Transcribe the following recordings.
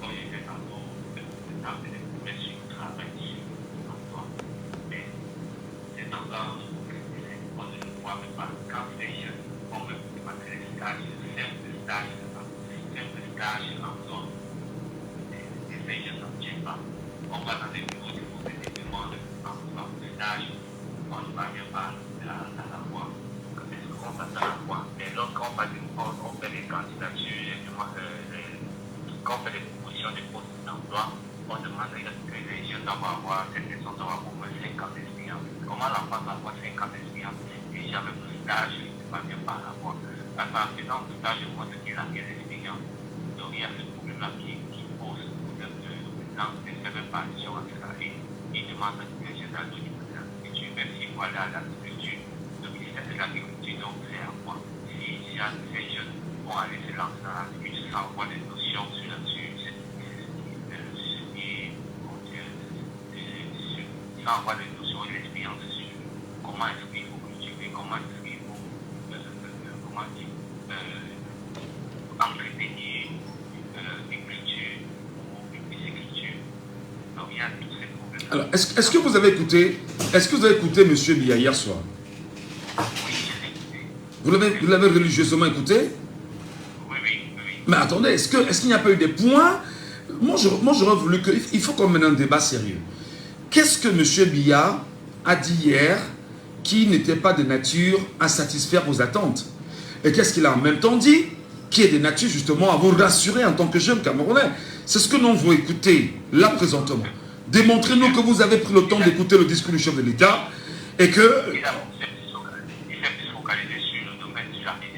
comme je disais tantôt, les promesses sur le travail, sur l'emploi. Mais c'est tendance, on ne le voit même pas. Quand les jeunes vont même demander des stages, simples stages en zone, et ces jeunes n'en tiennent pas. On va dans des bureaux de vous des demandes en stage, on ne parvient pas à l'avoir. Est-ce qu'on va à l'avoir? Mais lorsqu'on fait des candidatures, quand on fait des propositions de postes d'emploi, on demande que les jeunes doivent avoir, cette personne doit avoir au moins 5 ans d'expérience. Comment l'enfant doit avoir 5 ans d'expérience et jamais de stage, il ne parvient pas à l'avoir? En faisant un stage, je montre qu'il a bien d'expérience. Donc il y a ce problème-là qui pose le problème dans les certaines partitions, etc. Et il demande que les jeunes d'aller au niveau de l'agriculture, même s'il faut aller à l'agriculture, le ministère de l'Agriculture, donc c'est à quoi? Si ces jeunes vont aller se lancer dans l'agriculture sans avoir des notions sur sans avoir des notions et l'expérience sur comment est-ce qu'il faut cultiver, comment est-ce qu'il faut entretenir une culture ou une pisciculture. Donc il y a tous ces problèmes. Alors, est-ce que vous avez écouté M. Biya hier soir? Oui, je l'ai écouté. Vous l'avez religieusement écouté? Oui. Mais attendez, est-ce qu'il n'y a pas eu des points? Moi, j'aurais voulu que... Il faut qu'on mène un débat sérieux. Qu'est-ce que M. Biya a dit hier qui n'était pas de nature à satisfaire vos attentes? Et qu'est-ce qu'il a en même temps dit qui est de nature justement à vous rassurer en tant que jeune Camerounais? C'est ce que nous voulons écouter là présentement. Démontrez-nous que vous avez pris le temps d'écouter le discours du chef de l'État et que... Il s'est plus focalisé sur le domaine de la médecine.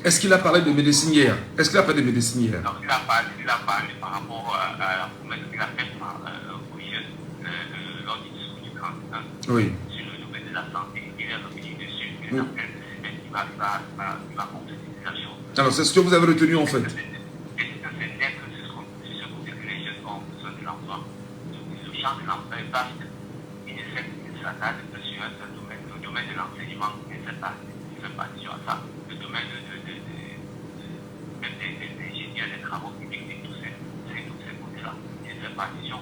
Est-ce qu'il a parlé de médecine hier? Est-ce qu'il a parlé de médecine hier? Donc il a parlé par rapport à la promesse qu'il a faite aux jeunes lors du discours du candidat Oui. sur le domaine de la santé. Il est revenu dessus, il va concrétiser la chose. Alors c'est ce que vous avez retenu en fait. Et c'est net que c'est ce qu'on dit que les jeunes ont besoin de l'emploi. Le champ de l'emploi est vaste. Il essaie de s'attaquer sur un seul domaine. Le domaine de l'enseignement, il ne fait pas sur ça. Le domaine même des ingénieurs, des travaux publics, et tous ces côtés-là. Il ne fait pas sur.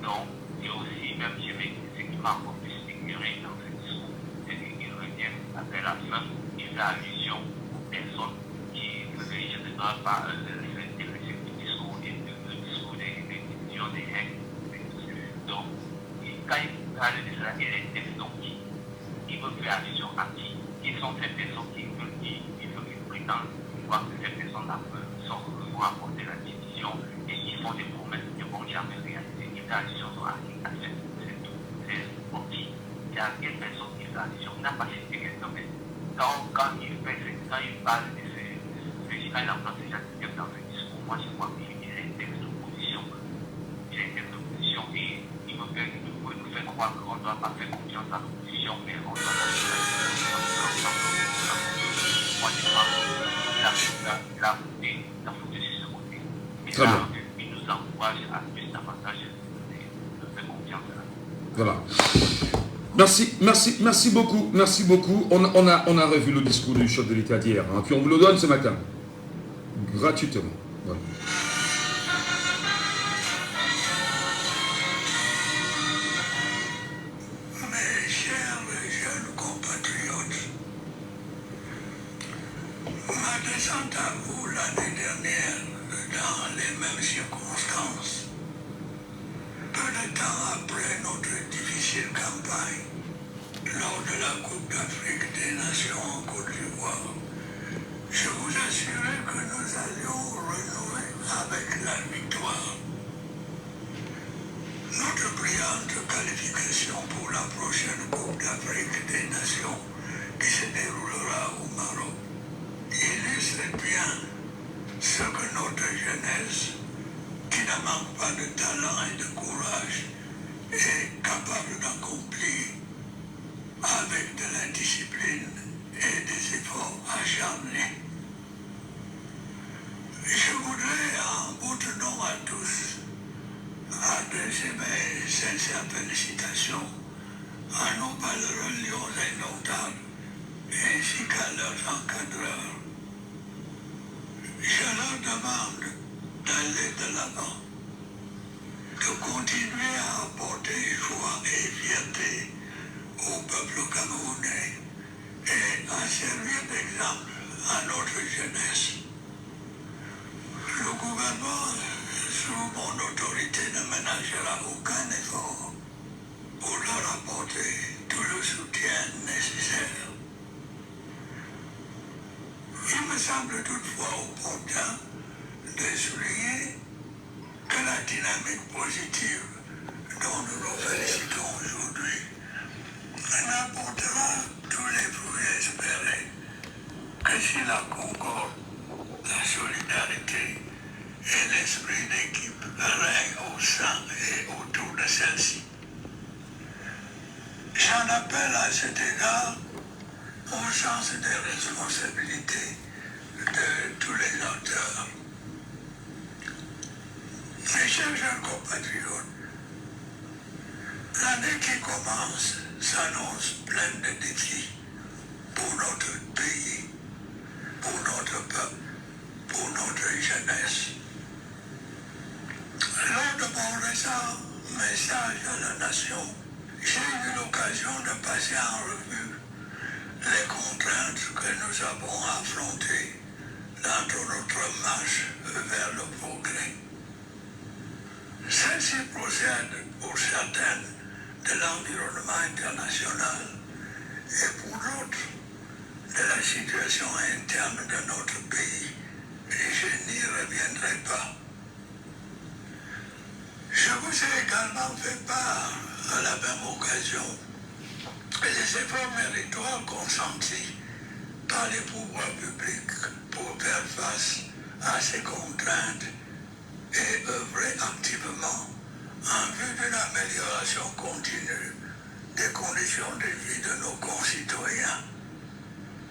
Donc, et aussi, même ce qui m'a encore plus ignoré dans ce discours, c'est qu'il revient après la fin, il fait allusion aux personnes qui ne doivent pas s'intéresser au discours des divisions des règles. Donc, quand il parle de cela, il y a des textes qui veulent faire allusion à qui sont ces personnes qui prétendent voir que ces personnes-là vont apporter la division et ils font des promesses qui ne vont jamais réaliser. Ils font allusion à c'est tout. C'est pour qui? C'est à quelle personne qui fait allusion? Il n'a pas cité quelqu'un, mais quand il parle de quand il emploie ces gens dans ce discours, moi je vois qu'il a un texte d'opposition. Il a un texte d'opposition et il veut nous faire croire qu'on ne doit pas faire confiance à l'opposition, mais on doit faire moi je crois qu'il a foutu sur ce côté. Et là, il nous encourage à plus davantage de faire confiance à la. Voilà. Merci beaucoup. On a revu le discours du chef de l'État d'hier, hein, puis on vous le donne ce matin. Gratuitement. Voilà. Mes chers jeunes compatriotes, ma descente à vous l'année dernière, dans les mêmes circonstances, peu de temps après notre difficile campagne, lors de la Coupe d'Afrique des Nations en Côte d'Ivoire, je vous assurais que nous allions renouer avec la victoire. Notre brillante qualification pour la prochaine Coupe d'Afrique des Nations qui se déroulera au Maroc illustre bien ce que notre jeunesse, qui ne manque pas de talent et de courage, est capable d'accomplir avec de la discipline et des efforts acharnés. Je voudrais, en votre nom à tous, adresser mes sincères félicitations à nos valeureux lions indomptables ainsi qu'à leurs encadreurs. demande d'aller de l'avant, de continuer à apporter joie et fierté au peuple camerounais et à servir d'exemple à notre jeunesse. Le gouvernement, sous mon autorité, ne ménagera aucun effort pour leur apporter tout le soutien nécessaire. Il me semble toutefois opportun de souligner que la dynamique positive dont nous nous félicitons aujourd'hui n'apportera tous les fruits espérés que si la concorde, la solidarité et l'esprit d'équipe règnent au sein et autour de celle-ci. J'en appelle à cet égard au sens des responsabilités de tous les acteurs. Mes chers jeunes compatriotes, l'année qui commence s'annonce pleine de défis pour notre pays, pour notre peuple, pour notre jeunesse. Lors de mon récent message à la nation, j'ai eu l'occasion de passer en revue les contraintes que nous avons affrontées dans notre marche vers le progrès. Celle-ci procède pour certaines de l'environnement international et pour d'autres de la situation interne de notre pays, et je n'y reviendrai pas. Je vous ai également fait part à la même occasion des efforts méritoires consentis par les pouvoirs publics pour faire face à ces contraintes et œuvrer activement en vue d'une amélioration continue des conditions de vie de nos concitoyens,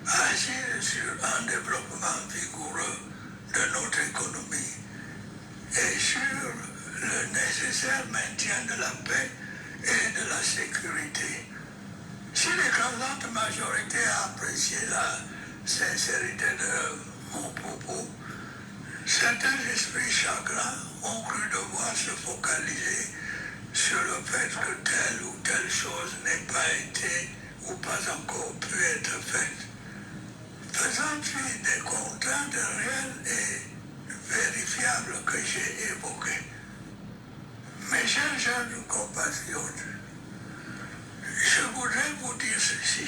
agir sur un développement vigoureux de notre économie et sur le nécessaire maintien de la paix et de la sécurité. Si l'écrasante majorité a apprécié la sincérité de mon propos, certains esprits chagrins ont cru devoir se focaliser sur le fait que telle ou telle chose n'ait pas été ou pas encore pu être faite, faisant fi des contraintes réelles et vérifiables que j'ai évoquées. Mes chers jeunes compatriotes, je voudrais vous dire ceci.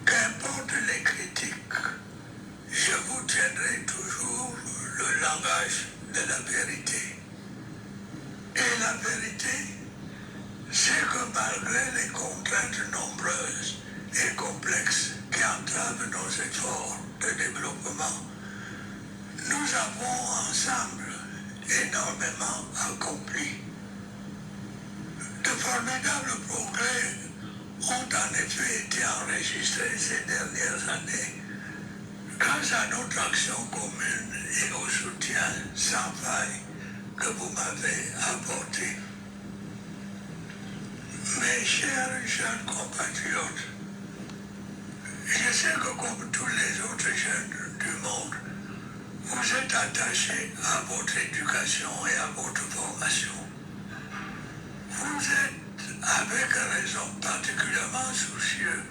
Qu'importe les critiques, je vous tiendrai toujours le langage de la vérité. Et la vérité, c'est que malgré les contraintes nombreuses et complexes qui entravent nos efforts de développement, nous avons ensemble énormément accompli. De formidables progrès ont en effet été enregistrés ces dernières années grâce à notre action commune et au soutien sans faille que vous m'avez apporté. Mes chers jeunes compatriotes, je sais que comme tous les autres jeunes du monde, vous êtes attachés à votre éducation et à votre formation. Vous êtes, avec raison, particulièrement soucieux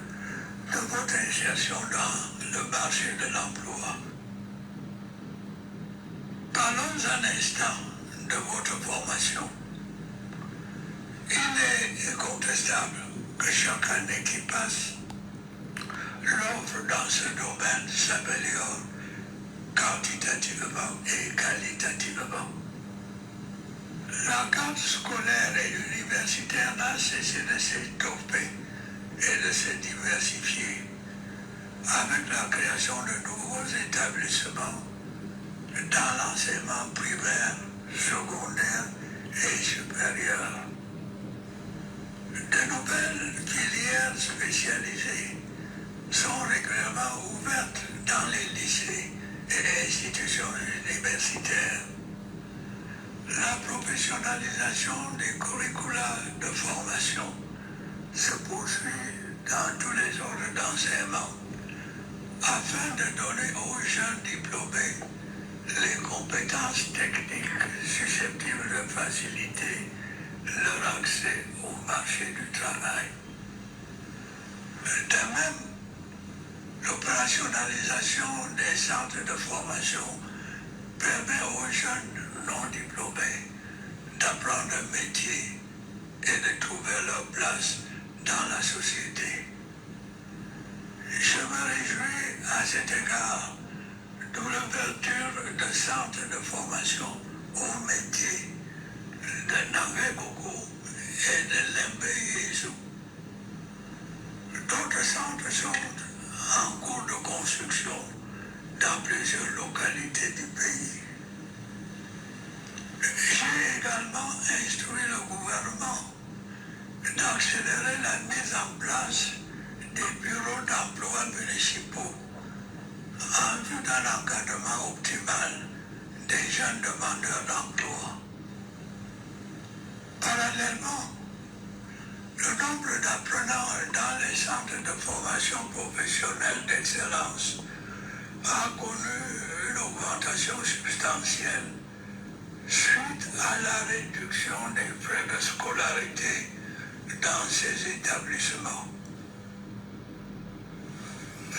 de votre insertion dans le marché de l'emploi. Parlons un instant de votre formation. Il est incontestable que chaque année qui passe, l'offre dans ce domaine s'améliore quantitativement et qualitativement. La carte scolaire et universitaire n'a cessé de s'étoffer et de se diversifier avec la création de nouveaux établissements dans l'enseignement primaire, secondaire et supérieur. De nouvelles filières spécialisées sont régulièrement ouvertes dans les lycées et institutions universitaires. La professionnalisation des curricula de formation se poursuit dans tous les ordres d'enseignement afin de donner aux jeunes diplômés les compétences techniques susceptibles de faciliter leur accès au marché du travail. De même, l'opérationnalisation des centres de formation permet aux jeunes non diplômés d'apprendre un métier et de trouver leur place dans la société. Je me réjouis à cet égard de l'ouverture de centres de formation au métier de Nangégogo et de Lembe-Yezu. D'autres centres sont en cours de construction dans plusieurs localités du pays. J'ai également instruit le gouvernement d'accélérer la mise en place des bureaux d'emploi municipaux en vue d'un encadrement optimal des jeunes demandeurs d'emploi. Parallèlement, le nombre d'apprenants dans les centres de formation professionnelle d'excellence a connu une augmentation substantielle suite à la réduction des frais de scolarité dans ces établissements.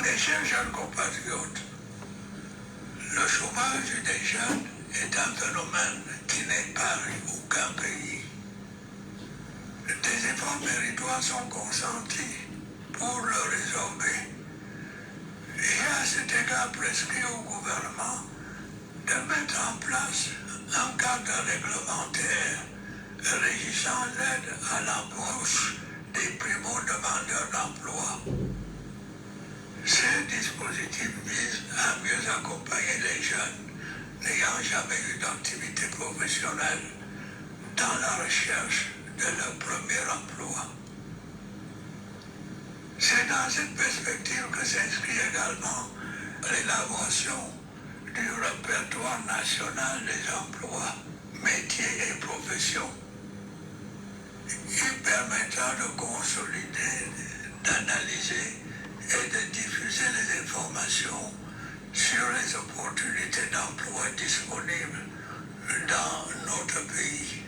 Mes chers jeunes compatriotes, le chômage des jeunes est un phénomène qui n'épargne aucun pays. Des efforts méritoires sont consentis pour le résorber. J'ai à cet égard prescrit au gouvernement de mettre en place un cadre réglementaire régissant l'aide à l'embauche des primo-demandeurs d'emploi. Ces dispositifs visent à mieux accompagner les jeunes n'ayant jamais eu d'activité professionnelle dans la recherche de leur premier emploi. C'est dans cette perspective que s'inscrit également l'élaboration du répertoire national des emplois, métiers et professions, qui permettra de consolider, d'analyser et de diffuser les informations sur les opportunités d'emploi disponibles dans notre pays.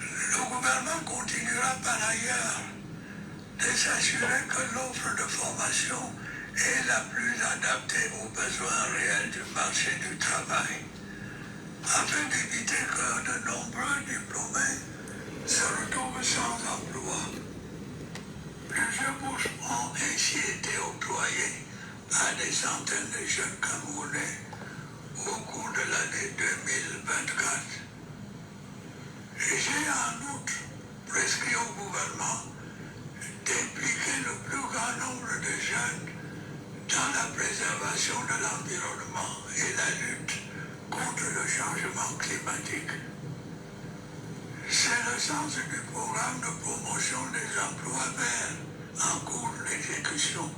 Le gouvernement continuera par ailleurs de s'assurer que l'offre de formation est la plus adaptée aux besoins réels du marché du travail, afin d'éviter que de nombreux diplômés se retrouvent sans emploi. Plusieurs bourses ont ainsi été octroyées à des centaines de jeunes Camerounais au cours de l'année 2024. J'ai en outre prescrit au gouvernement d'impliquer le plus grand nombre de jeunes dans la préservation de l'environnement et la lutte contre le changement climatique. C'est le sens du programme de promotion des emplois verts en cours d'exécution.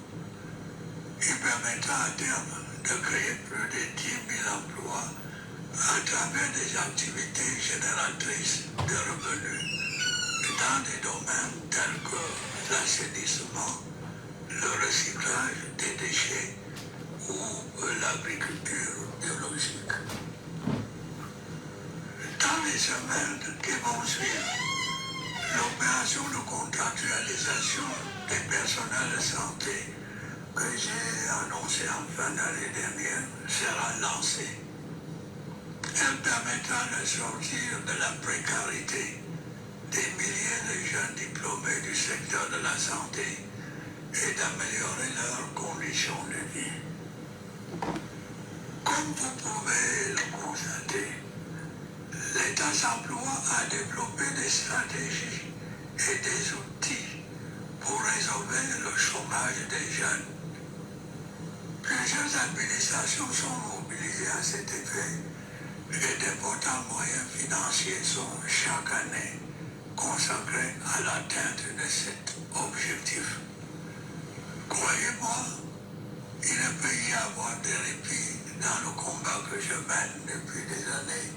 Il permettra à terme de créer plus de 10 000 emplois à travers des activités génératrices de revenus dans des domaines tels que l'assainissement, le recyclage des déchets ou l'agriculture biologique. Dans les semaines qui vont suivre, l'opération de contractualisation des personnels de santé que j'ai annoncée en fin d'année dernière sera lancée. Elle permettra de sortir de la précarité des milliers de jeunes diplômés du secteur de la santé et d'améliorer leurs conditions de vie. Comme vous pouvez le constater, l'État s'emploie à développer des stratégies et des outils pour résorber le chômage des jeunes. Plusieurs administrations sont mobilisées à cet effet et d'importants moyens financiers sont chaque année consacrés à l'atteinte de cet objectif. Croyez-moi, il ne peut y avoir de répit dans le combat que je mène depuis des années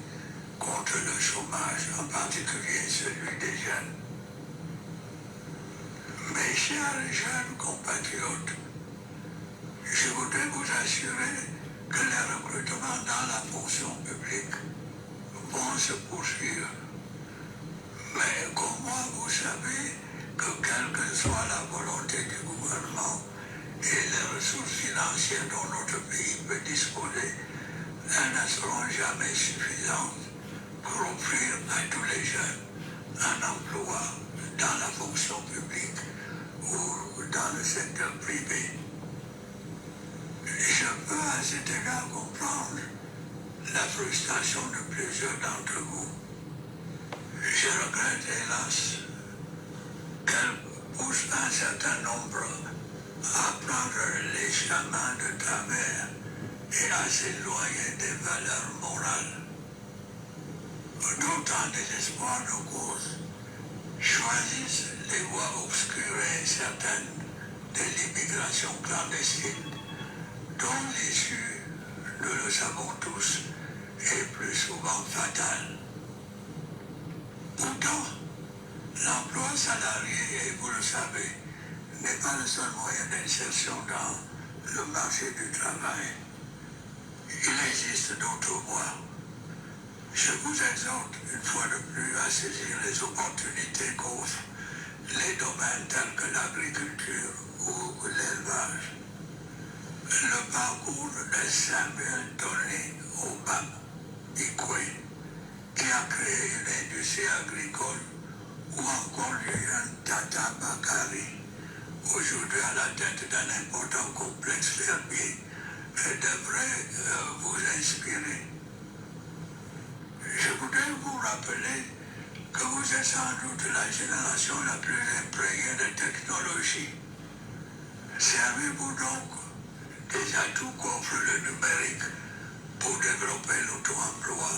contre le chômage, en particulier celui des jeunes. Mes chers jeunes compatriotes, je voudrais vous assurer que les recrutements dans la fonction publique vont se poursuivre. Mais comme moi, vous savez que quelle que soit la volonté du gouvernement et les ressources financières dont notre pays peut disposer, elles ne seront jamais suffisantes pour offrir à tous les jeunes un emploi dans la fonction publique ou dans le secteur privé. Je peux à cet égard comprendre la frustration de plusieurs d'entre vous. Je regrette hélas qu'elle pousse un certain nombre à prendre les chemins de travers et à s'éloigner des valeurs morales. D'autant désespoir de cause choisissent les voies obscures et incertaines de l'immigration clandestine, dont l'issue, nous le savons tous, est plus souvent fatale. Pourtant, l'emploi salarié, et vous le savez, n'est pas le seul moyen d'insertion dans le marché du travail. Il existe d'autres voies. Je vous exhorte une fois de plus à saisir les opportunités qu'offrent les domaines tels que l'agriculture ou l'élevage. Le parcours de Samuel Tony Obam Ikwe, qui a créé une industrie agricole, ou encore le jeune Tata Bakari, aujourd'hui à la tête d'un important complexe fermier, devrait vous inspirer. Je voudrais vous rappeler que vous êtes sans doute la génération la plus imprégnée de technologie. Servez-vous donc des atouts qu'offre le numérique pour développer l'auto-emploi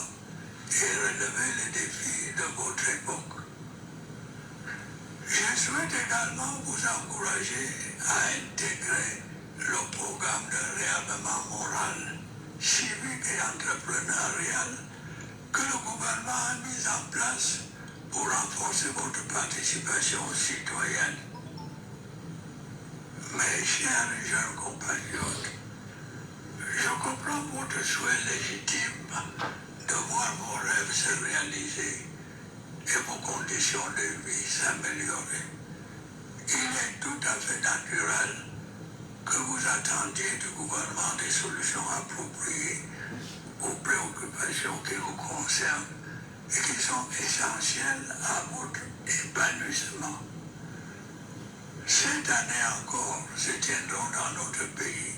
et relever les défis de votre époque. Je souhaite également vous encourager à intégrer le programme de réarmement moral, civique et entrepreneurial que le gouvernement a mis en place pour renforcer votre participation citoyenne. Mes chers jeunes compatriotes, je comprends votre souhait légitime de voir vos rêves se réaliser et vos conditions de vie s'améliorer. Il est tout à fait naturel que vous attendiez du gouvernement des solutions appropriées aux préoccupations qui vous concernent et qui sont essentielles à votre épanouissement. Cette année encore se tiendront dans notre pays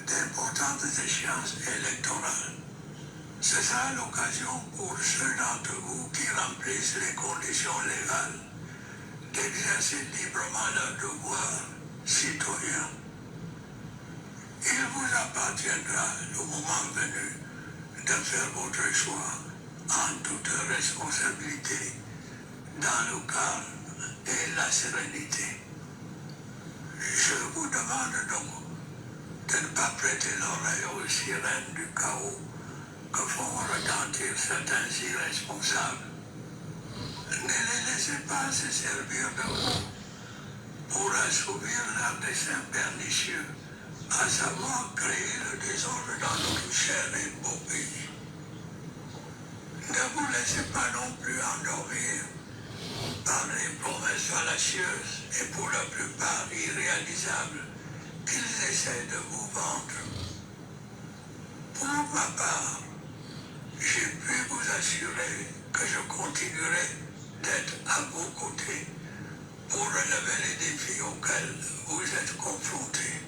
d'importantes échéances électorales. Ce sera l'occasion pour ceux d'entre vous qui remplissent les conditions légales d'exercer librement leur devoir citoyen. Il vous appartiendra, le moment venu, de faire votre choix en toute responsabilité, dans le calme et la sérénité. Je vous demande donc de ne pas prêter l'oreille aux sirènes du chaos que font retentir certains irresponsables. Ne les laissez pas se servir de vous pour assouvir leur dessein pernicieux, à savoir créer le désordre dans notre cher et beau pays. Ne vous laissez pas non plus endormir par les promesses fallacieuses et pour la plupart irréalisables qu'ils essaient de vous vendre. Pour ma part, j'ai pu vous assurer que je continuerai d'être à vos côtés pour relever les défis auxquels vous êtes confrontés.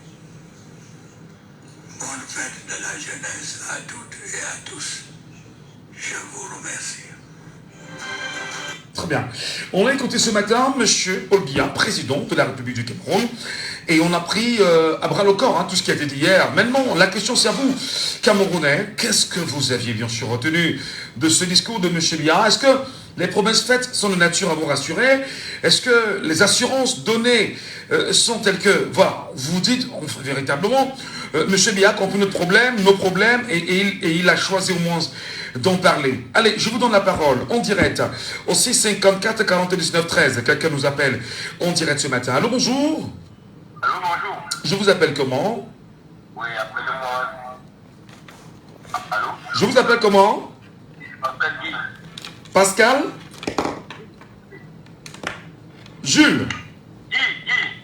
Bonne fête de la jeunesse à toutes et à tous. Je vous remercie. Très bien. On a écouté ce matin M. Paul Biya, président de la République du Cameroun, et on a pris à bras le corps tout ce qui a été dit hier. Maintenant, la question c'est à vous, Camerounais, qu'est-ce que vous aviez bien sûr retenu de ce discours de M. Biya? Est-ce que les promesses faites sont de nature à vous rassurer? Est-ce que les assurances données sont telles que, voilà, vous dites véritablement, M. Biya comprend nos problèmes, et il a choisi au moins d'en parler. Allez, je vous donne la parole en direct au 654 40 19 13. Quelqu'un nous appelle en direct ce matin. Allô, bonjour. Allô, bonjour. Je vous appelle comment? Oui, appelez-moi Je vous appelle comment? Pascal Guy. Pascal? Jules? Guy.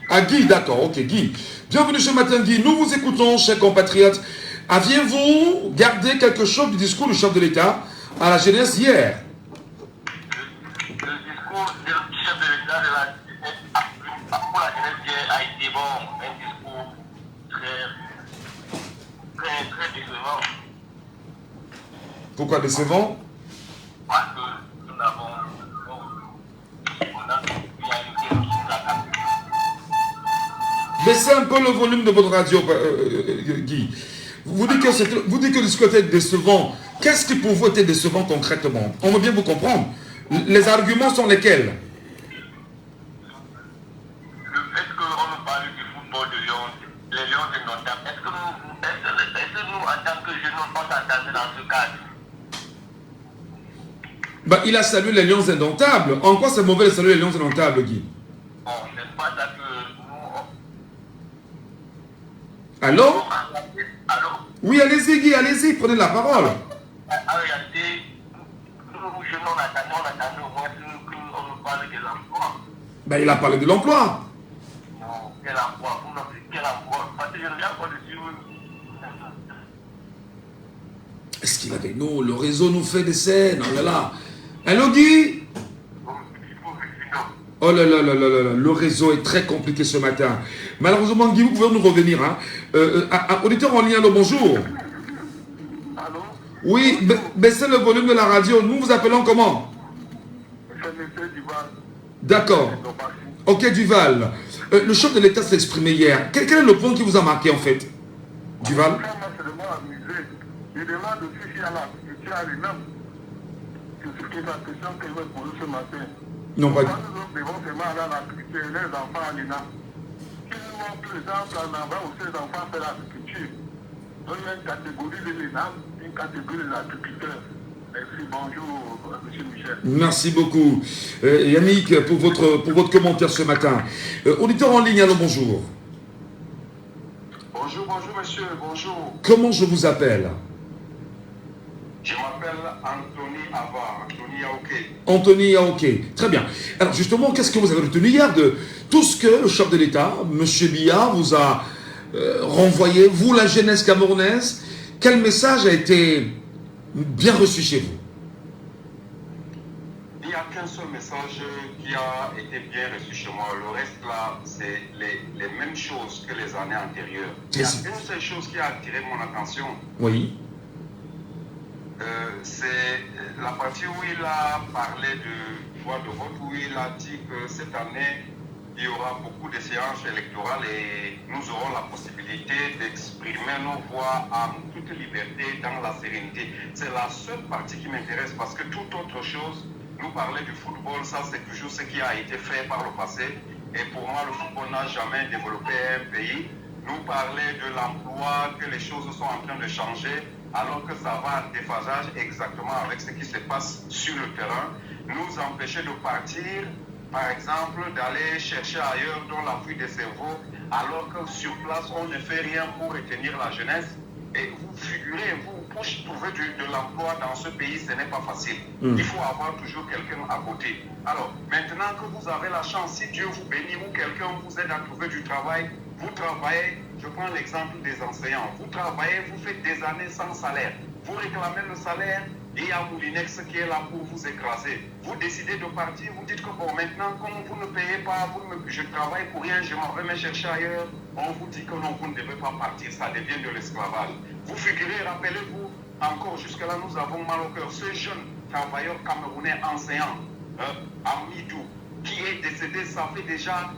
Ah, Guy, d'accord, ok, Guy. Bienvenue ce matin, Guy. Nous vous écoutons, chers compatriotes. Aviez-vous gardé quelque chose du discours du chef de l'État à la jeunesse hier? Le discours du chef de l'État pour la jeunesse hier a été bon. Un discours très décevant. Pourquoi décevant? Parce que nous avons... Il y a une guerre qui nous attaque. Baissez un peu le volume de votre radio, Guy. Vous dites que le discours était décevant. Qu'est-ce qui pour vous était décevant concrètement? On veut bien vous comprendre. Les arguments sont lesquels? Le fait qu'on nous parle du football de Lyon, les Lions indomptables, est-ce que nous, en tant que jeunes, on s'entend dans ce cadre? Bah, il a salué les Lions indomptables. En quoi c'est mauvais de saluer les Lions indomptables, Guy? Bon, n'est pas ça que nous... Allô? Allô? Oui, allez-y, Guy, allez-y, prenez la parole. En réalité, nous, jeunes, on attendait au moins qu'on nous parle de l'emploi. Ben, il a parlé de l'emploi. Non, quel emploi? Pour nous, quel emploi? Parce que je reviens encore dessus. Est-ce qu'il avait... Non, le réseau nous fait des scènes. Oh là là. Allô, Guy? Oh là là là là là là. Le réseau est très compliqué ce matin. Malheureusement, Guy, vous pouvez nous revenir. Hein. Auditeur en ligne, allô, bonjour. Allô? Oui, baissez le volume de la radio. Nous vous appelons comment? C'est M. Duval. D'accord. Ok, Duval. Le chef de l'État s'est exprimé hier. Quel est le point qui vous a marqué en fait, Duval? Ça m'a seulement amusé. Il demande aussi s'il y a la culture à lui-même. C'est la question que je vais poser ce matin. Non, pas du tout. Nous devons seulement aller à l'agriculture, les enfants à l'INA. Qui nous montre l'exemple en avant où ces enfants font l'agriculture. Donc il y a une catégorie de l'INA, une catégorie des agriculteurs. Merci, bonjour, M. Michel. Merci beaucoup. Yannick, pour votre commentaire ce matin. Auditeur en ligne, allô, bonjour. Bonjour, monsieur, bonjour. Comment je vous appelle? Je m'appelle Anthony Ava, Anthony Yaoké. Anthony Yaoké. Très bien. Alors justement, qu'est-ce que vous avez retenu hier de tout ce que le chef de l'État, M. Biya, vous a renvoyé, vous, la jeunesse camerounaise? Quel message a été bien reçu chez vous? Il n'y a qu'un seul message qui a été bien reçu chez moi. Le reste là, c'est les mêmes choses que les années antérieures. Il y a une seule chose qui a attiré mon attention. Oui. C'est la partie où il a parlé de droit de vote, où il a dit que cette année, il y aura beaucoup de séances électorales et nous aurons la possibilité d'exprimer nos voix en toute liberté, dans la sérénité. C'est la seule partie qui m'intéresse parce que toute autre chose, nous parler du football, ça c'est toujours ce qui a été fait par le passé. Et pour moi, le football n'a jamais développé un pays. Nous parler de l'emploi, que les choses sont en train de changer, alors que ça va en déphasage exactement avec ce qui se passe sur le terrain. Nous empêcher de partir, par exemple, d'aller chercher ailleurs dans l'appui des cerveaux, alors que sur place, on ne fait rien pour retenir la jeunesse. Et vous figurez, vous, pour trouver de l'emploi dans ce pays, ce n'est pas facile. Il faut avoir toujours quelqu'un à côté. Alors, maintenant que vous avez la chance, si Dieu vous bénit ou quelqu'un vous aide à trouver du travail, vous travaillez, je prends l'exemple des enseignants, vous travaillez, vous faites des années sans salaire, vous réclamez le salaire et il y a Moulinex qui est là pour vous écraser. Vous décidez de partir, vous dites que bon, maintenant, comme vous ne payez pas, je travaille pour rien, je m'en vais me chercher ailleurs, on vous dit que non, vous ne devez pas partir, ça devient de l'esclavage. Vous figurez, rappelez-vous, encore jusque-là, nous avons mal au cœur, ce jeune travailleur camerounais enseignant, Amidou, qui est décédé, ça fait déjà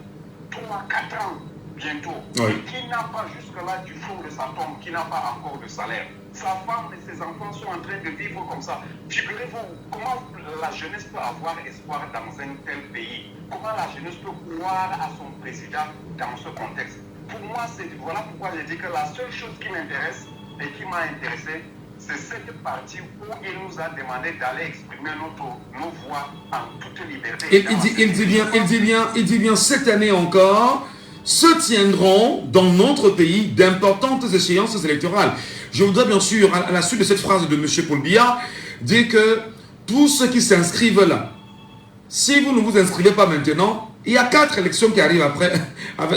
3-4 ans. Bientôt, oui. Qui n'a pas jusque-là du fond de sa tombe, qui n'a pas encore de salaire. Sa femme et ses enfants sont en train de vivre comme ça. Figurez-vous, comment la jeunesse peut avoir espoir dans un tel pays? Comment la jeunesse peut croire à son président dans ce contexte? Pour moi, voilà pourquoi j'ai dit que la seule chose qui m'intéresse et qui m'a intéressé, c'est cette partie où il nous a demandé d'aller exprimer nos voix en toute liberté. Il dit bien cette année encore, se tiendront dans notre pays d'importantes échéances électorales. Je voudrais bien sûr, à la suite de cette phrase de M. Paul Biya, dire que tous ceux qui s'inscrivent là, si vous ne vous inscrivez pas maintenant, il y a 4 élections qui arrivent après,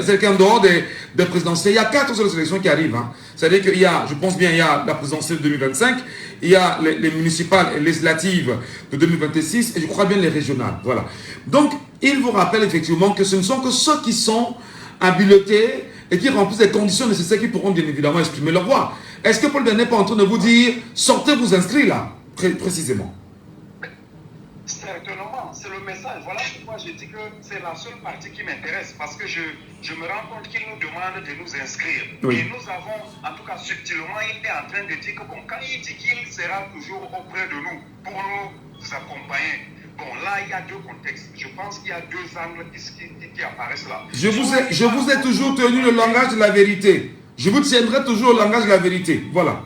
c'est qu'en dehors des présidentielles, il y a 4 autres élections qui arrivent. Hein. C'est-à-dire qu'il y a, je pense bien, il y a la présidentielle de 2025, il y a les municipales et législatives de 2026, et je crois bien les régionales. Voilà. Donc, il vous rappelle effectivement que ce ne sont que ceux qui sont habilités et qui remplissent les conditions nécessaires qui pourront bien évidemment exprimer leur voix. Est-ce que Paul Biya n'est pas en train de vous dire, sortez vous inscrire là, précisément? Certainement, c'est le message. Voilà pourquoi je dis que c'est la seule partie qui m'intéresse, parce que je me rends compte qu'il nous demande de nous inscrire. Oui. Et nous avons, en tout cas subtilement, il est en train de dire que bon, quand il dit qu'il sera toujours auprès de nous pour nous accompagner, bon là il y a 2 contextes. Je pense qu'il y a 2 angles qui apparaissent là. Je vous ai toujours tenu le langage de la vérité. Je vous tiendrai toujours au langage de la vérité. Voilà.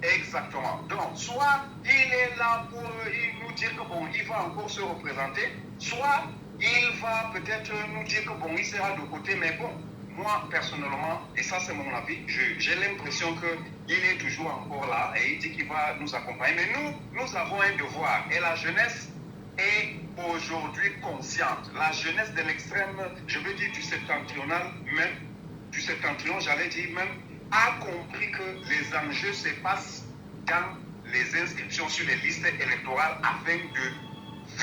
Exactement. Donc, soit il est là pour nous dire que bon, il va encore se représenter, soit il va peut-être nous dire que bon, il sera de côté, mais bon, moi personnellement, et ça c'est mon avis, j'ai l'impression qu'il est toujours encore là et il dit qu'il va nous accompagner. Mais nous avons un devoir et la jeunesse est aujourd'hui consciente. La jeunesse de l'extrême, je veux dire du septentrional même, du septentrion, j'allais dire même, a compris que les enjeux se passent dans les inscriptions sur les listes électorales afin de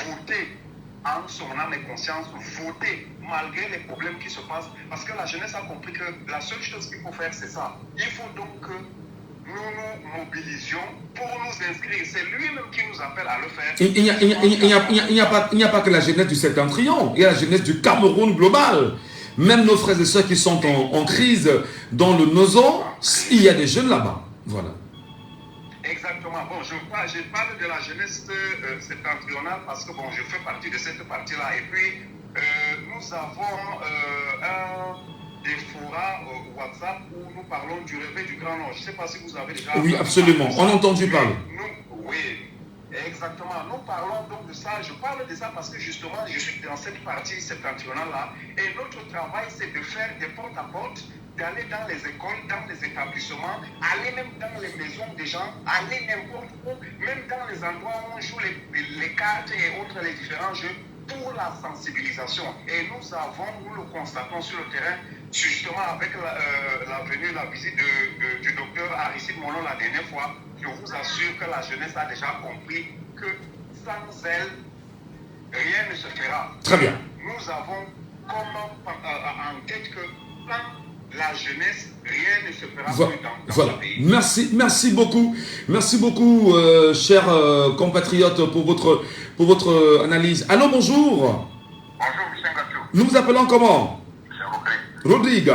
voter en son âme et conscience, voter malgré les problèmes qui se passent. Parce que la jeunesse a compris que la seule chose qu'il faut faire, c'est ça. Il faut donc que nous nous mobilisions pour nous inscrire. C'est lui-même qui nous appelle à le faire. Il n'y a pas que la jeunesse du septentrion, il y a la jeunesse du Cameroun global. Même nos frères et sœurs qui sont en crise dans le Nozo, il y a des jeunes là-bas. Voilà. Exactement. Bon, je parle de la jeunesse septentrionale parce que bon, je fais partie de cette partie-là. Et puis, nous avons des forats WhatsApp où nous parlons du réveil du Grand Nord. Je ne sais pas si vous avez déjà... Oui, absolument. On a entendu parler. Oui. Exactement. Nous parlons donc de ça. Je parle de ça parce que justement, je suis dans cette partie septentrionale-là. Et notre travail, c'est de faire des porte-à-porte, d'aller dans les écoles, dans les établissements, aller même dans les maisons des gens, aller n'importe où, même dans les endroits où on joue les cartes et autres, les différents jeux, pour la sensibilisation. Et nous le constatons sur le terrain, justement avec la venue, la visite du docteur Aristide Molon la dernière fois. Je vous assure que la jeunesse a déjà compris que sans elle, rien ne se fera. Très bien. Nous avons en tête que sans la jeunesse, rien ne se fera plus dans le pays. Merci beaucoup, chers compatriotes, pour votre analyse. Allô, bonjour. Bonjour, Michel Gatou. Nous vous appelons comment? C'est Rodrigue.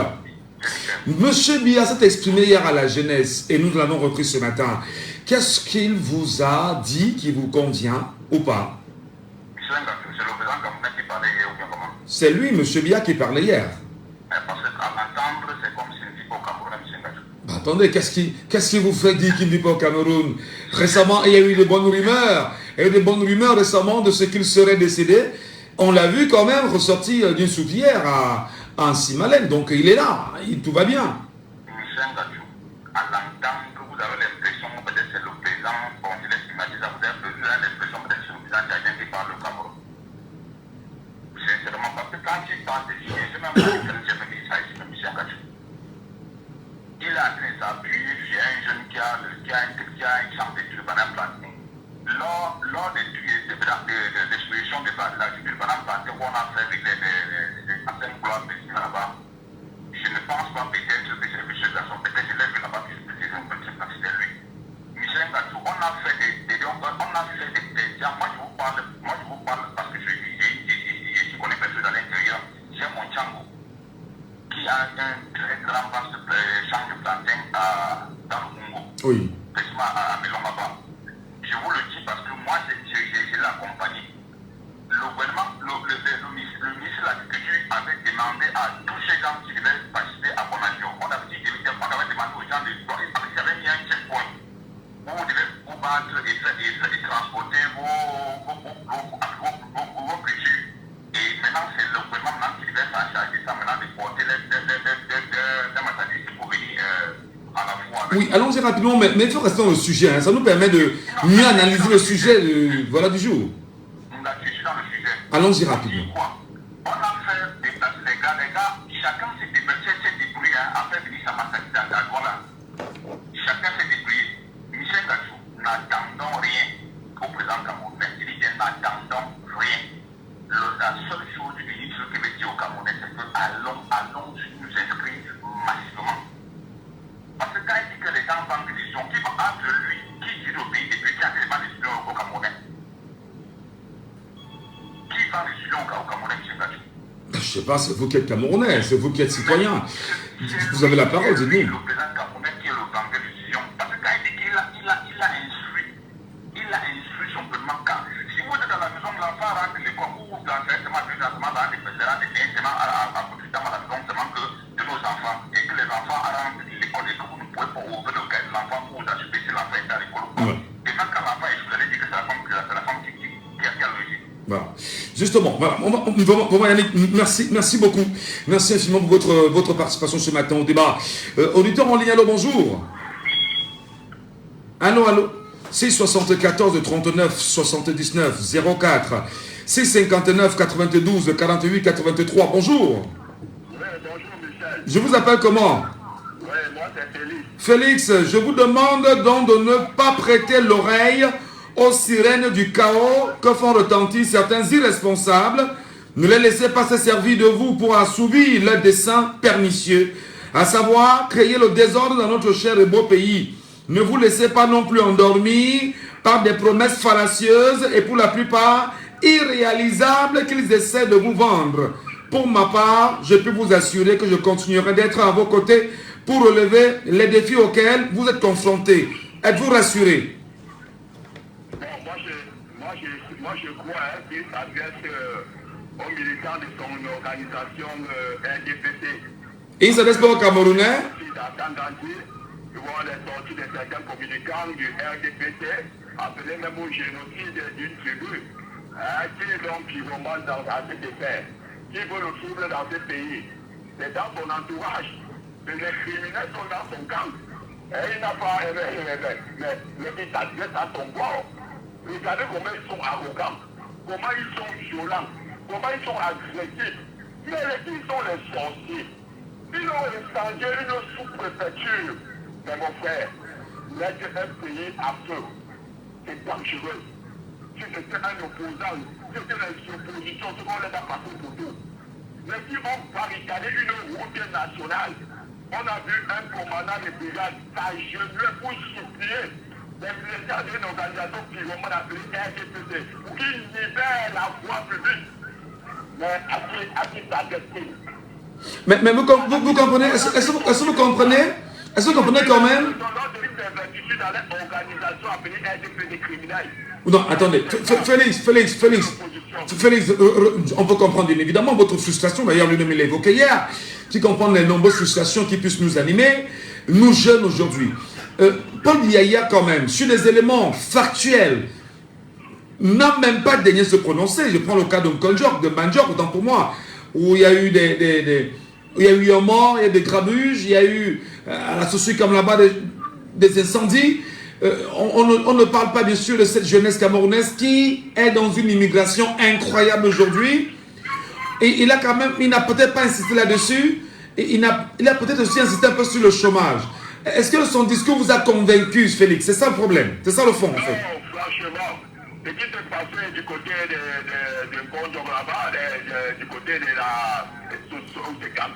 Monsieur Biya s'est exprimé hier à la jeunesse et nous l'avons repris ce matin. Qu'est-ce qu'il vous a dit qui vous convient ou pas? Michel Gatou, c'est le président Camerounais qui parlait hier ou bien comment? C'est lui, monsieur Biya, qui parlait hier. Parce qu'à l'entendre, c'est comme s'il ne dit pas au Cameroun, Michel Gatou. Bah, attendez, qu'est-ce qui vous fait dire qu'il ne dit pas au Cameroun? Récemment, il y a eu de bonnes rumeurs. Il y a eu de bonnes rumeurs récemment de ce qu'il serait décédé. On l'a vu quand même ressortir d'une soupière à Simalène. Donc il est là, tout va bien. Michel Gatou, à l'entendre, vous avez l'impression que peut-être c'est le président, bon, je laisse imaginer, vous avez l'impression que c'est le président qui a été par le Cameroun. Sincèrement, parce que quand il parle de lui, je même pas que ça ici, Michel Gatou. Il est en train de s'appuyer sur un jeune qui a une chance de Turbanan planté. Lors des l'exposition de la Turbanan planté, où on a fait avec les anciennes gloires de là-bas, je ne pense pas peut-être que c'est M. Gasson, peut-être que je l'ai vu là-bas, que c'était lui. Michel Gatou, on a fait des gens, moi je vous parle parce que je connais personne à l'intérieur, j'ai mon Tchango, qui a un très grand vaste champ de plantain dans le Congo. Oui. Précisément à Melongaba. Je vous le dis parce que moi, je l'ai accompagné. Le gouvernement, le ministre de l'Agriculture avait demandé à tous ces gens qui devaient participer à Bonagio. On avait demandé aux gens il y avait mis un checkpoint où vous devez vous battre et transporter vos cultures. Et maintenant, c'est le gouvernement qui devait s'en charger ça, maintenant de porter les Oui, allons-y rapidement, mais il faut rester dans le sujet. Hein. Ça nous permet de mieux analyser le sujet du jour. Je suis dans le sujet. Allons-y On rapidement. dit quoi? On a fait des places, les gars, chacun s'est débrouillé à faire venir sa massacre dans la loi là. Chacun s'est débrouillé. Michel Gachou, n'attendons rien au président Camerounais. Il dit n'attendons rien. La seule chose que je vais dire au Camerounais, c'est que allons nous inscrire massivement. Parce que quand il dit que les gens prennent des décisions, qui va entre lui, qui dit au pays, et puis qui a fait des décisions au Camerounais? Qui prend des décisions au Camerounais, M. Gachou? Je ne sais pas, c'est vous qui êtes Camerounais, c'est vous qui êtes citoyen. Vous avez la parole, dites-nous. Le président Camerounais qui est le banquier de décision. Parce que quand il dit qu'il a instruit son paiement quand. Si vous êtes dans la maison de l'enfant, rentre l'école, ou dans directement dans les directement à profiter de la maison, seulement que de nos enfants, et que les enfants rentrent l'école, et que vous ne pouvez pas ouvrir le cas de l'enfant pour vous assurer si l'enfant est à l'école. Et même quand l'enfant est, je vous avais dit que c'est la femme qui a le logique. Voilà. Justement, voilà. On va y aller. Merci beaucoup. Merci infiniment pour votre participation ce matin au débat. Auditeur en ligne, allô, bonjour. Allô. C'est 74 39 79 04. C'est 59 92 48 83. Bonjour. Oui, bonjour Michel. Je vous appelle comment? Oui, moi c'est Félix. Félix, je vous demande donc de ne pas prêter l'oreille aux sirènes du chaos que font retentir certains irresponsables. Ne les laissez pas se servir de vous pour assouvir leurs desseins pernicieux, à savoir créer le désordre dans notre cher et beau pays. Ne vous laissez pas non plus endormir par des promesses fallacieuses et pour la plupart irréalisables qu'ils essaient de vous vendre. Pour ma part, je peux vous assurer que je continuerai d'être à vos côtés pour relever les défis auxquels vous êtes confrontés. Êtes-vous rassurés? Moi je crois qu'il s'adresse aux militants de son organisation RDPC. Et il s'adresse pas aux Camerounais? Ils vont les sorties de certains communicants du RDPC, appelés même au génocide d'une tribu, qui est donc purement dans cet effet, qui veut le trouble dans ce pays. C'est dans son entourage. Les criminels sont dans son camp. Et il n'a pas mais il s'adresse à son corps. Regardez comment ils sont arrogants, comment ils sont violents, comment ils sont agressifs. Mais qui sont les sorciers? Ils ont échangé une sous-préfecture. Mais mon frère, mettre un pays à feu, c'est dangereux. Si c'était un opposant, c'était les oppositions, ce qu'on les a passés pour tout. Mais si on barricadait une route nationale, on a vu un commandant de brigade s'agenouiller pour supplier les militaires d'une organisation qui vont appelée RDPC pour qu'ils libèrent la voie publique. Mais à qui ça destine? Mais vous comprenez? Est-ce que vous comprenez? Est-ce que vous comprenez quand même? Non, attendez. Félix, on peut comprendre bien évidemment votre frustration. D'ailleurs, lui-même l'a évoqué hier. Qui comprend les nombreuses frustrations qui puissent nous animer, nous jeunes aujourd'hui. Paul Biya, quand même, sur des éléments factuels, n'a même pas daigné se prononcer. Je prends le cas de Manjok, autant pour moi, où il y a eu il y a eu un mort, il y a eu des grabuges, il y a eu à la société comme là-bas des incendies. On ne parle pas bien sûr de cette jeunesse camerounaise qui est dans une immigration incroyable aujourd'hui. Et il n'a peut-être pas insisté là-dessus. Et il a peut-être aussi insisté un peu sur le chômage. Est-ce que son discours vous a convaincu, Félix? C'est ça le problème. C'est ça le fond, en fait. Non, franchement. Ce qui s'est passé du côté de Gondor là-bas, du côté de la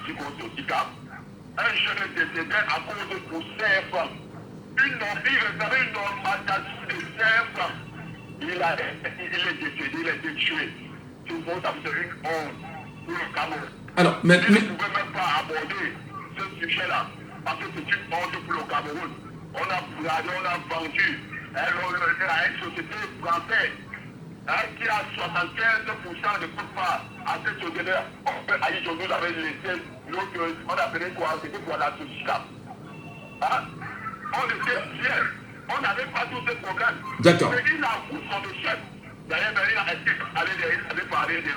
psychosociale, un jeune est décédé à cause de CF. Une normalisation de CF. Il est décédé, il a été tué. Tout le monde a fait une honte pour le Cameroun. Alors, mais ne pouvez même pas aborder ce sujet-là, parce que c'est une honte pour le Cameroun. On a bradé, on a vendu à une société française qui a 75% de part à cette société. Aïe, nous avait laissé l'autre, on appelait quoi? C'était quoi la société? On était fiers. On n'avait pas tous ces problèmes. D'accord. Mais il a vu son chef. D'ailleurs, il avait parlé de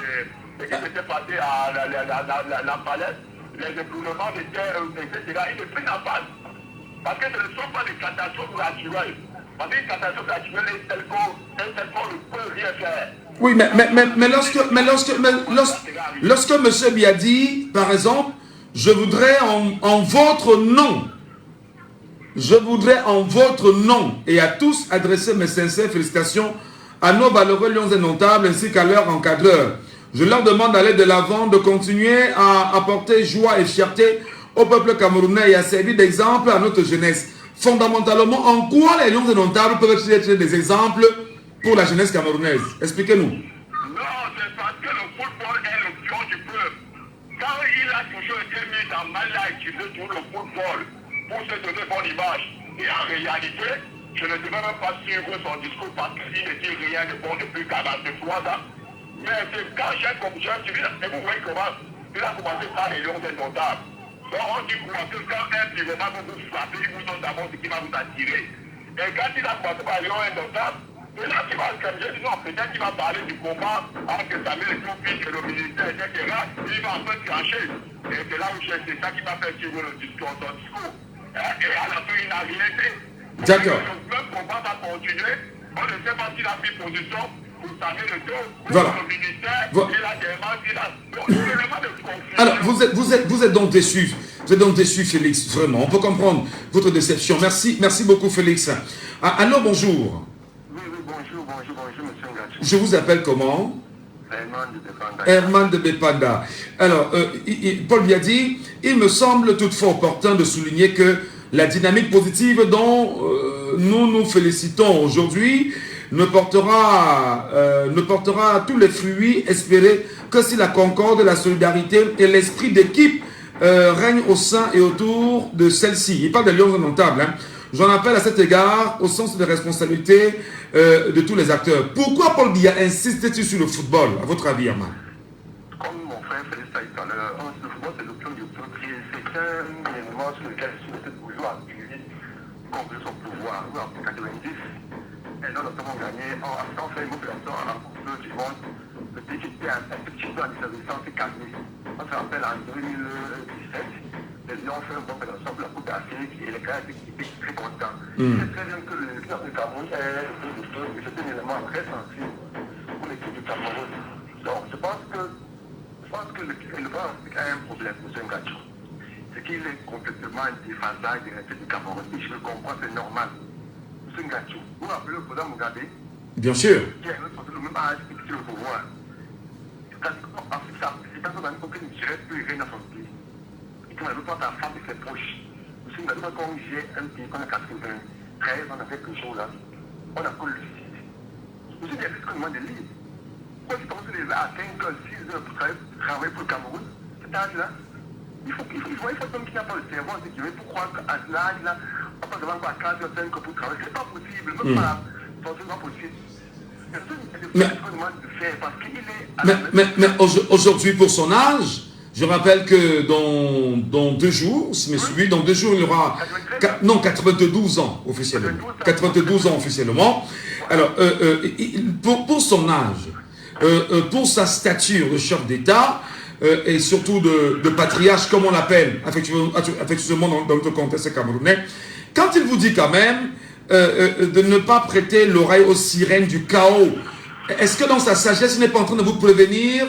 ce qui s'était passé à la palette, les éboulements de terre, etc. Il est pris en face. Parce que ce ne sont pas des catastrophes naturelles. Parce qu'une catastrophe naturelle est telle qu'on ne peut rien faire. Oui, mais lorsque M. Biya dit, par exemple, je voudrais en votre nom, je voudrais en votre nom et à tous adresser mes sincères félicitations à nos valeureux lions indomptables ainsi qu'à leurs encadreurs. Je leur demande d'aller de l'avant, de continuer à apporter joie et fierté au peuple camerounais et à servir d'exemple à notre jeunesse. Fondamentalement, en quoi les lions indomptables peuvent être des exemples pour la jeunesse camerounaise? Expliquez-nous. Non, c'est parce que le football est le pion du peuple. Quand il a toujours été mis en mal à utiliser tout le football pour se donner bonne image, et en réalité, je ne devais même pas suivre son discours parce qu'il ne dit rien de bon depuis 43 ans. Mais c'est quand j'ai suivi, et vous voyez comment il a commencé par les lions indomptables. Donc on dit quoi que quand un pyromane va vous frapper, il vous donne d'abord ce qui va vous attirer. Et quand il a commencé par les lions indomptables, et là tu vas changer, disons peut-être qu'il va parler du combat entre Samuel Ethiopie et le militaire, etc. Il va un peu cracher. Et c'est là où c'est ça qui m'a fait suivre le discours, son discours. Et à la fin, il n'a rien fait. D'accord. Le même combat va continuer. On ne sait pas s'il a pris position. Vous savez le dos, voilà. Le ministère, voilà. il a des mains, il a... Donc, vraiment de confusion. Alors, vous êtes donc déçu. Vous êtes donc déçu, Félix, vraiment. On peut comprendre votre déception. Merci beaucoup, Félix. Alors, bonjour. Oui, bonjour, monsieur Ngachi. Je vous appelle comment? Herman de Bepanda. Alors, Paul Biya dit, il me semble toutefois opportun de souligner que la dynamique positive dont nous nous félicitons aujourd'hui ne portera tous les fruits espérés que si la concorde, la solidarité et l'esprit d'équipe règnent au sein et autour de celle-ci. Il parle des lions indomptables. Hein. J'en appelle à cet égard au sens de responsabilité de tous les acteurs. Pourquoi Paul Biya insiste-t-il sur le football, à votre avis, Herman? Comme mon frère Félix a dit tout à l'heure, le football c'est le pion du peuple. C'est un élément sur lequel le bourgeois a appuyé contre son pouvoir. Nous, en 90, et nous avons gagné en fait une opération à la Coupe du Monde. Le pays qui était un petit peu en dissolution s'est calmé. On se rappelle en 2017, les Lions ont fait une bonne opération pour la Coupe d'Afrique et les gars étaient très contents. C'est très bien que le Cameroun est le peuple, c'est un élément très sensible pour l'équipe du Cameroun. Donc je pense que le Grand Afrique a un problème, M. Ngacho. C'est qu'il est complètement déphasage de l'équipe du Cameroun. Et je le comprends, c'est normal. M. Ngacho, vous vous rappelez le président Mugabe? Bien sûr. Qui a le même âge que le pouvoir. C'est-à-dire qu'en Afrique, c'est pas comme aucun ne serait plus régner dans son pays. Et qu'on avait pas ta femme et ses proches. M. Ngacho, quand j'ai un pays qu'on a 93, on a fait quelque chose là. On a collé le site. M. Ngacho, il y a risque de lire. Pourquoi tu penses les à 5 heures, 6 heures pour travailler pour le Cameroun? Cet âge-là, il faut un homme qui n'a pas le cerveau, qui veut pour croire qu'à cet âge-là, on peut devant quoi 4 heures, 5 heures pour travailler. C'est pas possible, même pas forcément possible. Mais aujourd'hui, pour son âge, je rappelle que dans 2 jours, si mes suivi, dans 2 jours, il aura 92 ans officiellement. 92 ans officiellement. Alors, pour son âge, pour sa stature de chef d'État et surtout de patriarche, comme on l'appelle affectueusement dans notre contexte camerounais, quand il vous dit quand même de ne pas prêter l'oreille aux sirènes du chaos, est-ce que dans sa sagesse, il n'est pas en train de vous prévenir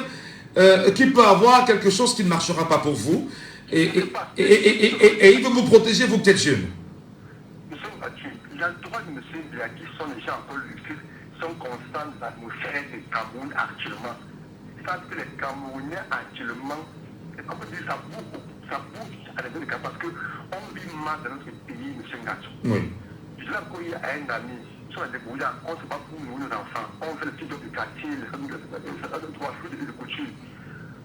qu'il peut avoir quelque chose qui ne marchera pas pour vous et il veut vous protéger, vous qui êtes jeune? Il y a 3 de M. Biya qui sont déjà un peu lucides, sont constants dans l'atmosphère du Cameroun actuellement. Je pense que les Camerounais actuellement, on peut dire ça bouge à la Cameroun parce qu'on vit mal dans notre pays, M. Ngacho. Oui. Je l'ai accueilli à un ami, sur la débrouillard, on ne sait pas pour nous, nos enfants. On fait le petit job du quartier, le 3 fruits de couture.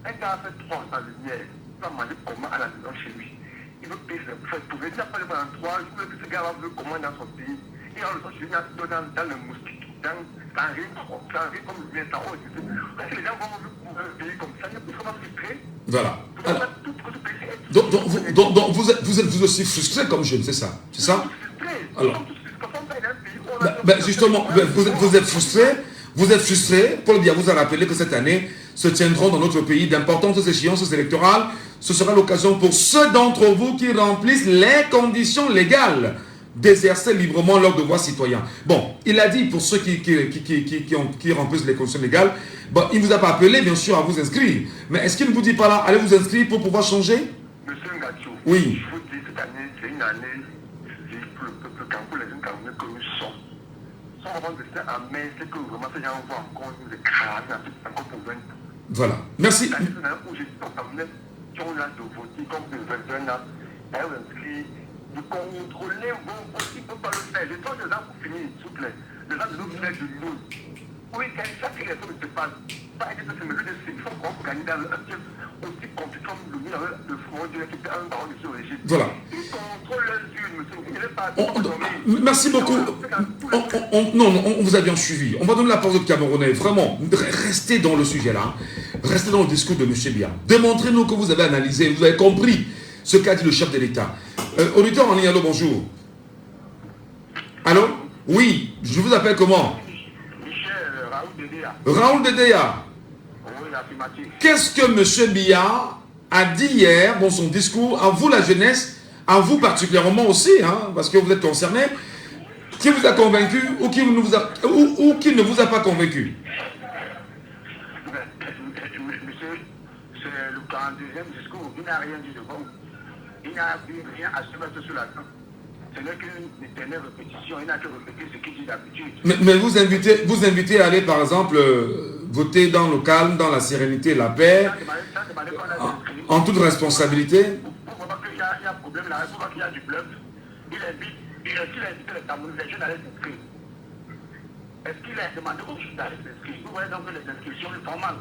Un gars a fait 3 ans de lumière, il va manger comment à la maison chez lui. Il veut payer ses frais pour venir pas pendant 3 jours, que ce gars veut comment dans son pays. Et en le temps, je viens dans le mosquito, ça arrive comme le vient en haut. Parce que les gens vont pour un pays comme ça, ils sont frustrés. Voilà. Donc vous êtes vous aussi frustré comme jeune, c'est ça? C'est ça? Alors, justement, vous êtes frustré. Paul Biya vous a rappelé que cette année se tiendront dans notre pays d'importantes échéances électorales ce sera l'occasion pour ceux d'entre vous qui remplissent les conditions légales d'exercer librement leur devoir citoyen. Bon, il a dit pour ceux qui remplissent les conditions légales, bon, il ne vous a pas appelé, bien sûr, à vous inscrire. Mais est-ce qu'il ne vous dit pas là, allez vous inscrire pour pouvoir changer? Monsieur Ngacho, Oui. je vous dis, cette année, c'est une année pour le peuple Cameroun, les jeunes Camerounais que nous sommes. Sans vraiment de ça en main, c'est que vraiment ces gens vont encore nous écraser, encore pour 20. Voilà. Merci. L'année où j'ai dit aux Camerounais qui ont l'âge de voter, comme de 21 ans, elles ont inscrit, de contrôler vos votes, ils ne peuvent pas le faire. Je pense que les gens pour finir, s'il vous plaît, les gens de nous faire de nous. Oui, quand chaque élection ne se passe, pas être fait, mais il faut qu'on gagne dans un chef aussi compétent comme le front de l'équipe un baron de ce régime. Voilà. Ils contrôlent leurs unes, monsieur. Il n'est pas. Merci beaucoup. Non, on vous a bien suivi. On va donner la parole aux Camerounais. Vraiment, restez dans le sujet là. Restez dans le discours de M. Biya. Démontrez-nous que vous avez analysé, vous avez compris ce qu'a dit le chef de l'État. Auditeur en ligne, allô, bonjour. Allô? Oui, je vous appelle comment? Michel Raoul Dedeya. Raoul Dedeya. Oui, affirmatif. Qu'est-ce que M. Biya a dit hier dans son discours, à vous la jeunesse, à vous particulièrement aussi, hein, parce que vous êtes concerné, qui vous a convaincu ou qui ne vous a pas convaincu? Monsieur, c'est le 42e discours. Il n'a rien dit de bon. Il n'a rien à se mettre sur la table. Ce n'est qu'une éternelle répétition. Il n'a que répéter ce qu'il dit d'habitude. Mais vous invitez à aller, par exemple, voter dans le calme, dans la sérénité et la paix, en toute responsabilité. Vous voyez qu'il y a un problème là, vous voyez qu'il y a du bluff. Il invite les Camerounais, les jeunes à s'inscrire. Est-ce qu'il a demandé aux jeunes d'aller s'inscrire? Vous voyez donc que les inscriptions sont formales.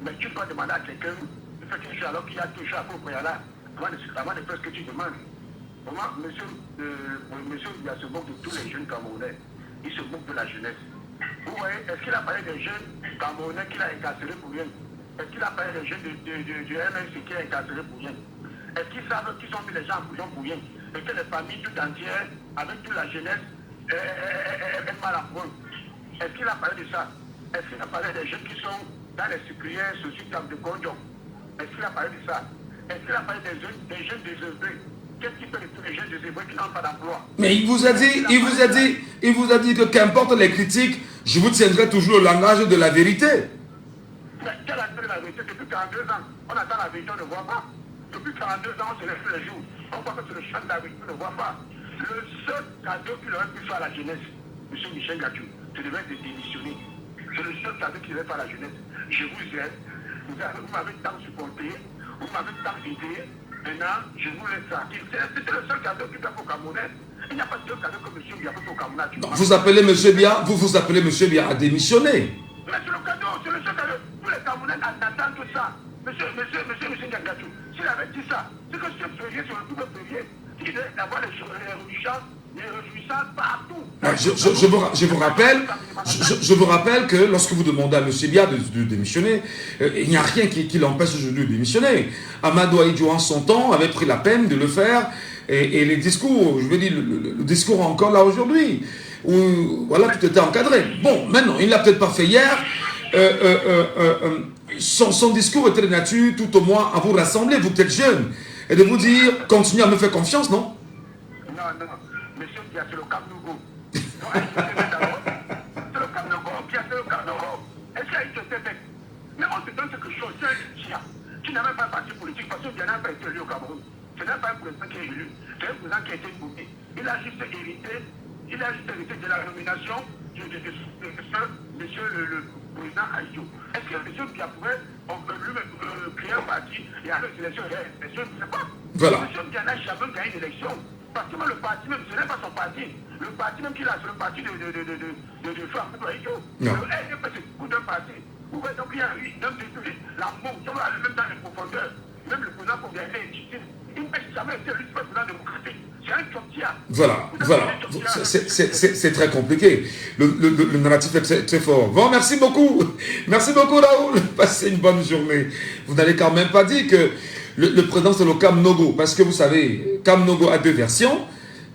Mais tu peux demander à quelqu'un de faire quelque chose alors qu'il y a toujours à propos là, avant de faire ce que tu demandes. Comment monsieur il se moque de tous les jeunes Camerounais. Il se moque de la jeunesse. Vous voyez, est-ce qu'il a parlé des jeunes Camerounais qu'il a incarcérés pour rien? Est-ce qu'il a parlé des jeunes du MNC qui a incarcérés pour rien? Est-ce qu'ils savent qu'ils ont mis les gens en prison pour rien? Et que les familles tout entières, avec toute la jeunesse, est mal à point? Est-ce qu'il a parlé de ça? Est-ce qu'il a parlé des jeunes qui sont dans les sucrières sociaux de Gondom? Est-ce qu'il a parlé de ça? Est-ce qu'il a parlé des jeunes désœuvrés? Qu'est-ce qui fait de tous les jeunes désœuvrés qui n'ont pas d'emploi? Mais il vous a dit que qu'importe les critiques, je vous tiendrai toujours le langage de la vérité. Mais quelle est la vérité? Depuis 42 ans, on attend la vérité, on ne voit pas. Depuis 42 ans, on se lève tous les jours. On voit que c'est le champ de la vérité, on ne voit pas. Le seul cadeau qu'il aurait pu faire à la jeunesse, M. Michel Ngacho, c'est de démissionner. C'est le seul cadeau qu'il aurait fait à la jeunesse. Je vous aide, vous m'avez tant supporté, vous m'avez tant aidé. Maintenant, je vous laisse tranquille. C'était le seul cadeau qu'il a fait au Camerounais. Il n'y a pas de cadeau que M. Biya fait au Camerounais. Vous appelez M. Biya, vous appelez M. Biya à démissionner. Mais c'est le cadeau, c'est le seul cadeau. Tous les Camerounais attendent tout ça. Monsieur Ngacho, s'il avait dit ça, c'est que ce férié sur le tout férié, il devait avoir les réjouissances partout. Je vous rappelle que lorsque vous demandez à M. Biya de démissionner, il n'y a rien qui l'empêche aujourd'hui de démissionner. Amadou Ahidjo en son temps avait pris la peine de le faire et les discours, je veux dire, le discours encore là aujourd'hui, où voilà, tout était encadré. Bon, maintenant, il ne l'a peut-être pas fait hier. Son discours était de nature, tout au moins, à vous rassembler, vous qui êtes jeune, et de vous dire, continuez à me faire confiance, non? Non, monsieur Biya, c'est le Cap Nouveau. C'est le Cap Nouveau, Biya, c'est le Cap Nouveau. Est-ce qu'il a été fait? Mais on se donne quelque chose, c'est un Biya qui n'a même pas un parti politique, parce que Biya n'a pas été élu au Cameroun. Ce n'est pas un président qui est élu, c'est un président qui a été voté. Il a juste hérité de la nomination de monsieur le président Ahidjo. Est-ce que monsieur Biya pourrait lui-même créer un parti et aller aux élections? Je ne sais pas. Voilà. Monsieur Biya n'a jamais gagné une élection. Parce que le parti même, ce n'est pas son parti. Le parti même qu'il a, c'est le parti de Amadou Ahidjo. Le RDP, c'est beaucoup d'un parti. Vous voyez, donc il y a eu, l'amour, ça va aller même dans les profondeurs. Même le président qu'on vient légitime, il n'a jamais été élu président démocratique. C'est un chomtia. Voilà. C'est très compliqué. Le narratif est très fort. Bon, merci beaucoup. Merci beaucoup, Raoul. Passez une bonne journée. Vous n'allez quand même pas dire que le président c'est le Cam Nogo, parce que vous savez, Cam Nogo a deux versions.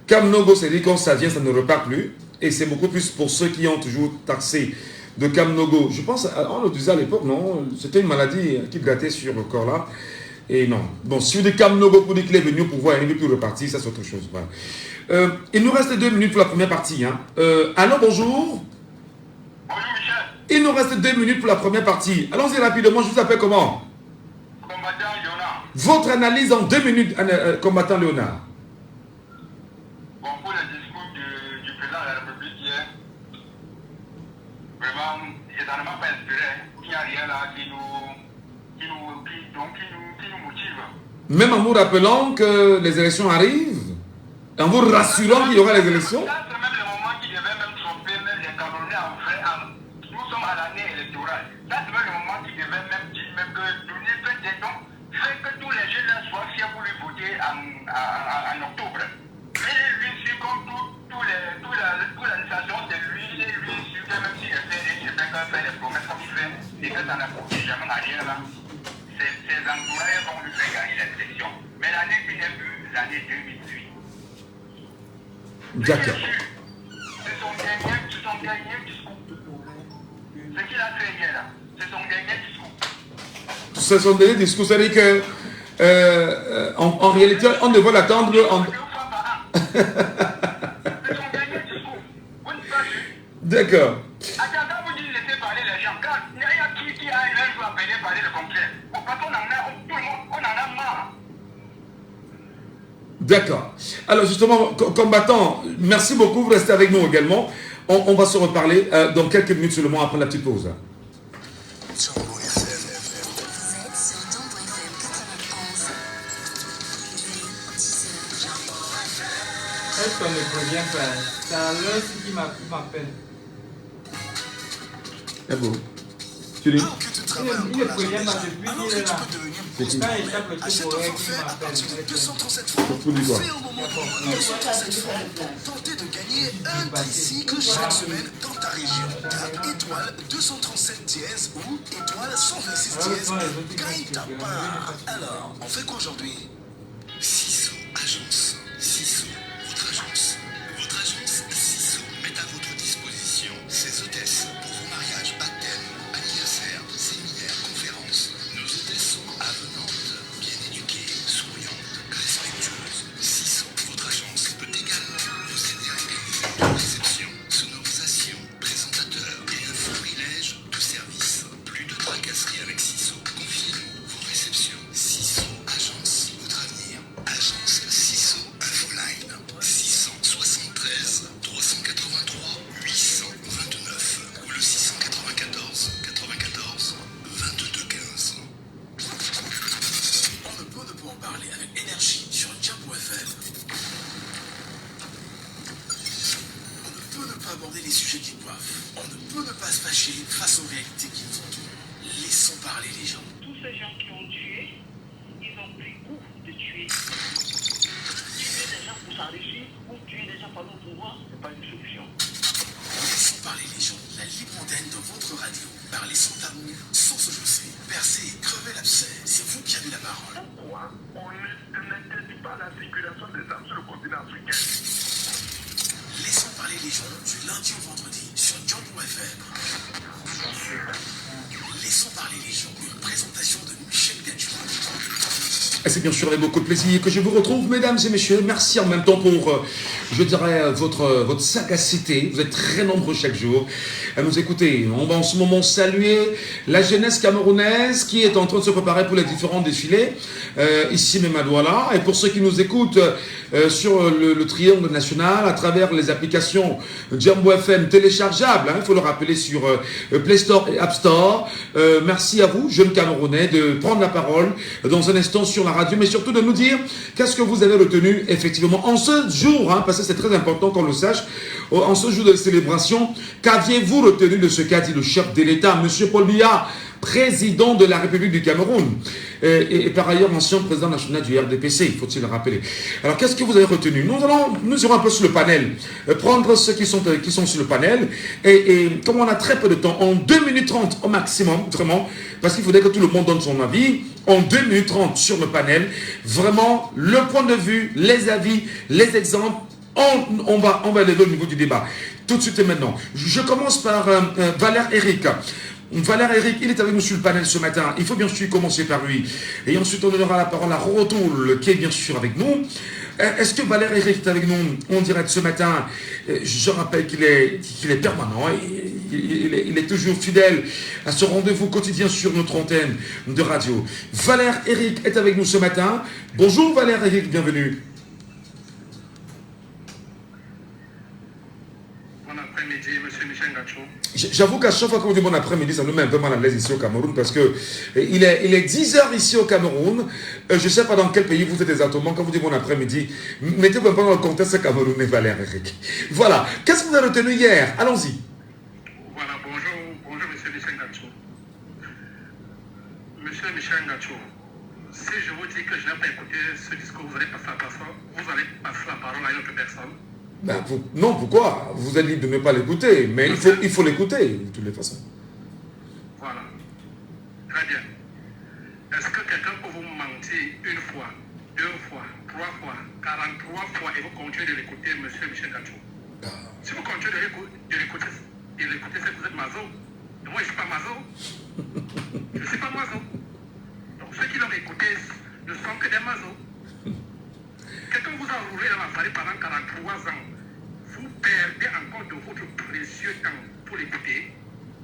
Cam Nogo, c'est dit quand ça vient, ça ne repart plus. Et c'est beaucoup plus pour ceux qui ont toujours taxé de Cam Nogo. Je pense, on le disait à l'époque, non, c'était une maladie qui grattait sur le corps là. Et non. Bon, si vous dites Kamnogo pour dire qu'il est venu pour voir, il ne veut plus repartir, ça c'est autre chose. Voilà. Il nous reste 2 minutes pour la première partie. Hein. Allô, bonjour. Bonjour Michel. Il nous reste 2 minutes pour la première partie. Allons-y rapidement, je vous appelle comment? Combattant Léonard. Votre analyse en 2 minutes, combattant Léonard. Bon, pour le discours du président de la République hier, vraiment, c'est vraiment pas inspiré. Il n'y a rien là qui nous motive. Même en vous rappelant que les élections arrivent, en vous rassurant qu'il y aura les élections. Ça, c'est même le moment qui devait même tromper même les Camerounais en vrai. Nous sommes à l'année électorale. Ça, c'est même le moment qui devait même dire même que donner fait des dons, fait que tous les jeunes là soient fiers pour lui voter en octobre. Mais lui, c'est comme toute l'administration, c'est lui, sur que même s'il est fait, il fait les promesses comme il fait, et que ça n'a coûté jamais rien là. Ses entourages vont lui faire gagner les élections. Mais l'année qui n'est plus l'année 2008. D'accord. C'est son dernier discours. Ce qu'il a fait hier là, c'est son dernier discours. C'est son dernier discours, c'est-à-dire que en réalité, on devrait l'attendre en... C'est son dernier discours. Vous ne pas vu. D'accord. Attends, quand vous dites laisser parler les gens, quand il y a qui a un jour appelé parler le contraire. Parce qu'on en a, tout le monde, on en a marre. D'accord. Alors justement, combattant, merci beaucoup, vous restez avec nous également. On va se reparler dans quelques minutes seulement après la petite pause. Est-ce qu'on ne prévient pas? C'est à l'heure qui m'appelle. C'est beau. Tu dis? Il ne prévient pas depuis qu'il est là. C'est qui? Quand il tape le truc pour qui m'appelle. Vous dites quoi? Tentez de gagner un bicycle chaque semaine dans ta région. Tape étoile 237 dièse ou étoile 126 dièse. Gagne ta part. Alors, on fait quoi aujourd'hui? CISO Agence. CISO, votre agence. Votre agence CISO met à votre disposition ses hôtesses pour vos mariages, baptêmes, anniversaires, séminaires, conférences. Nos hôtesses sont avenantes, bien éduquées, souriantes, respectueuses. CISO, votre agence peut également vous aider à organiser une réception, sonorisation, présentateur et un florilège de services. Plus de tracasseries avec CISO. Confiez-nous vos réceptions. CISO Agence, votre avenir. Agence CISO Infoline 673 383 829 ou le 694 94 22 15. On ne peut en parler avec énergie sur Jambo FM. On ne peut ne pas aborder les sujets qui coiffent. On ne peut ne pas se fâcher face aux réalités qui nous entourent. Laissons parler les gens. Tous ces gens qui ont tué, ils ont pris goût de tuer. Tuer des gens pour s'enrichir ou tuer des gens par le pouvoir, ce n'est pas une solution. Laissons parler les gens. La libre antenne de votre radio. Parlez sans tabou, sans se jausser. Percez et crevez l'abcès. C'est vous qui avez la parole. Pourquoi on n'interdit pas la circulation des armes sur le continent africain? Laissons parler les gens du lundi au vendredi sur Jambo FM. Laissons parler les gens. Une présentation de Michel Gadjou. Et c'est bien sûr avec beaucoup de plaisir que je vous retrouve, mesdames et messieurs. Merci en même temps pour, je dirais, votre sagacité. Vous êtes très nombreux chaque jour à nous écouter. On va en ce moment saluer la jeunesse camerounaise qui est en train de se préparer pour les différents défilés, ici même à Douala. Et pour ceux qui nous écoutent sur le triangle national, à travers les applications Jambo FM téléchargeables, il faut le rappeler, sur Play Store et App Store. Merci à vous, jeunes Camerounais, de prendre la parole dans un instant sur la radio, mais surtout de nous dire qu'est-ce que vous avez retenu effectivement en ce jour, parce que c'est très important qu'on le sache, en ce jour de célébration. Qu'aviez-vous retenu de ce qu'a dit le chef de l'État, M. Paul Biya, président de la République du Cameroun, et par ailleurs ancien président national du RDPC, faut-il le rappeler. Alors qu'est-ce que vous avez retenu? Nous irons un peu sur le panel, prendre ceux qui sont sur le panel, et comme on a très peu de temps, en 2 minutes 30 au maximum, vraiment, parce qu'il faudrait que tout le monde donne son avis, en 2 minutes 30 sur le panel, vraiment le point de vue, les avis, les exemples, on va élever au niveau du débat. Tout de suite et maintenant. Je commence par Valère Eric. Valère Eric, il est avec nous sur le panel ce matin. Il faut bien sûr commencer par lui. Et ensuite, on donnera la parole à Rorotoul, qui est bien sûr avec nous. Est-ce que Valère Eric est avec nous en direct ce matin? Je rappelle qu'il est permanent. Il est toujours fidèle à ce rendez-vous quotidien sur notre antenne de radio. Valère Eric est avec nous ce matin. Bonjour Valère Eric, bienvenue. Bon après-midi, monsieur Michel Gacho. J'avoue qu'à chaque fois qu'on dit bon après-midi, ça nous met un peu mal à l'aise ici au Cameroun parce que il est 10h ici au Cameroun. Je ne sais pas dans quel pays vous êtes exactement. Quand vous dites bon après-midi, mettez-vous un peu dans le contexte camerounais, Valère Eric. Voilà. Qu'est-ce que vous avez retenu hier? Allons-y. Voilà, bonjour monsieur Michel Gacho. Monsieur Michel Gacho, si je vous dis que je n'ai pas écouté ce discours, vous allez passer la parole à une autre personne. Ben, non, pourquoi? Vous êtes libre de ne pas l'écouter, mais il faut l'écouter de toutes les façons. Voilà. Très bien. Est-ce que quelqu'un peut vous mentir une fois, 2 fois, 3 fois, 43 fois et vous continuez de l'écouter, monsieur Michel Gacho? Si vous continuez de l'écouter, c'est que vous êtes mazo. Et moi, je ne suis pas mazo. Je ne suis pas mazo. Donc ceux qui l'ont écouté ne sont que des mazos. Quelqu'un vous a roulé dans la farine pendant 43 ans. Vous perdez encore de votre précieux temps pour l'écouter.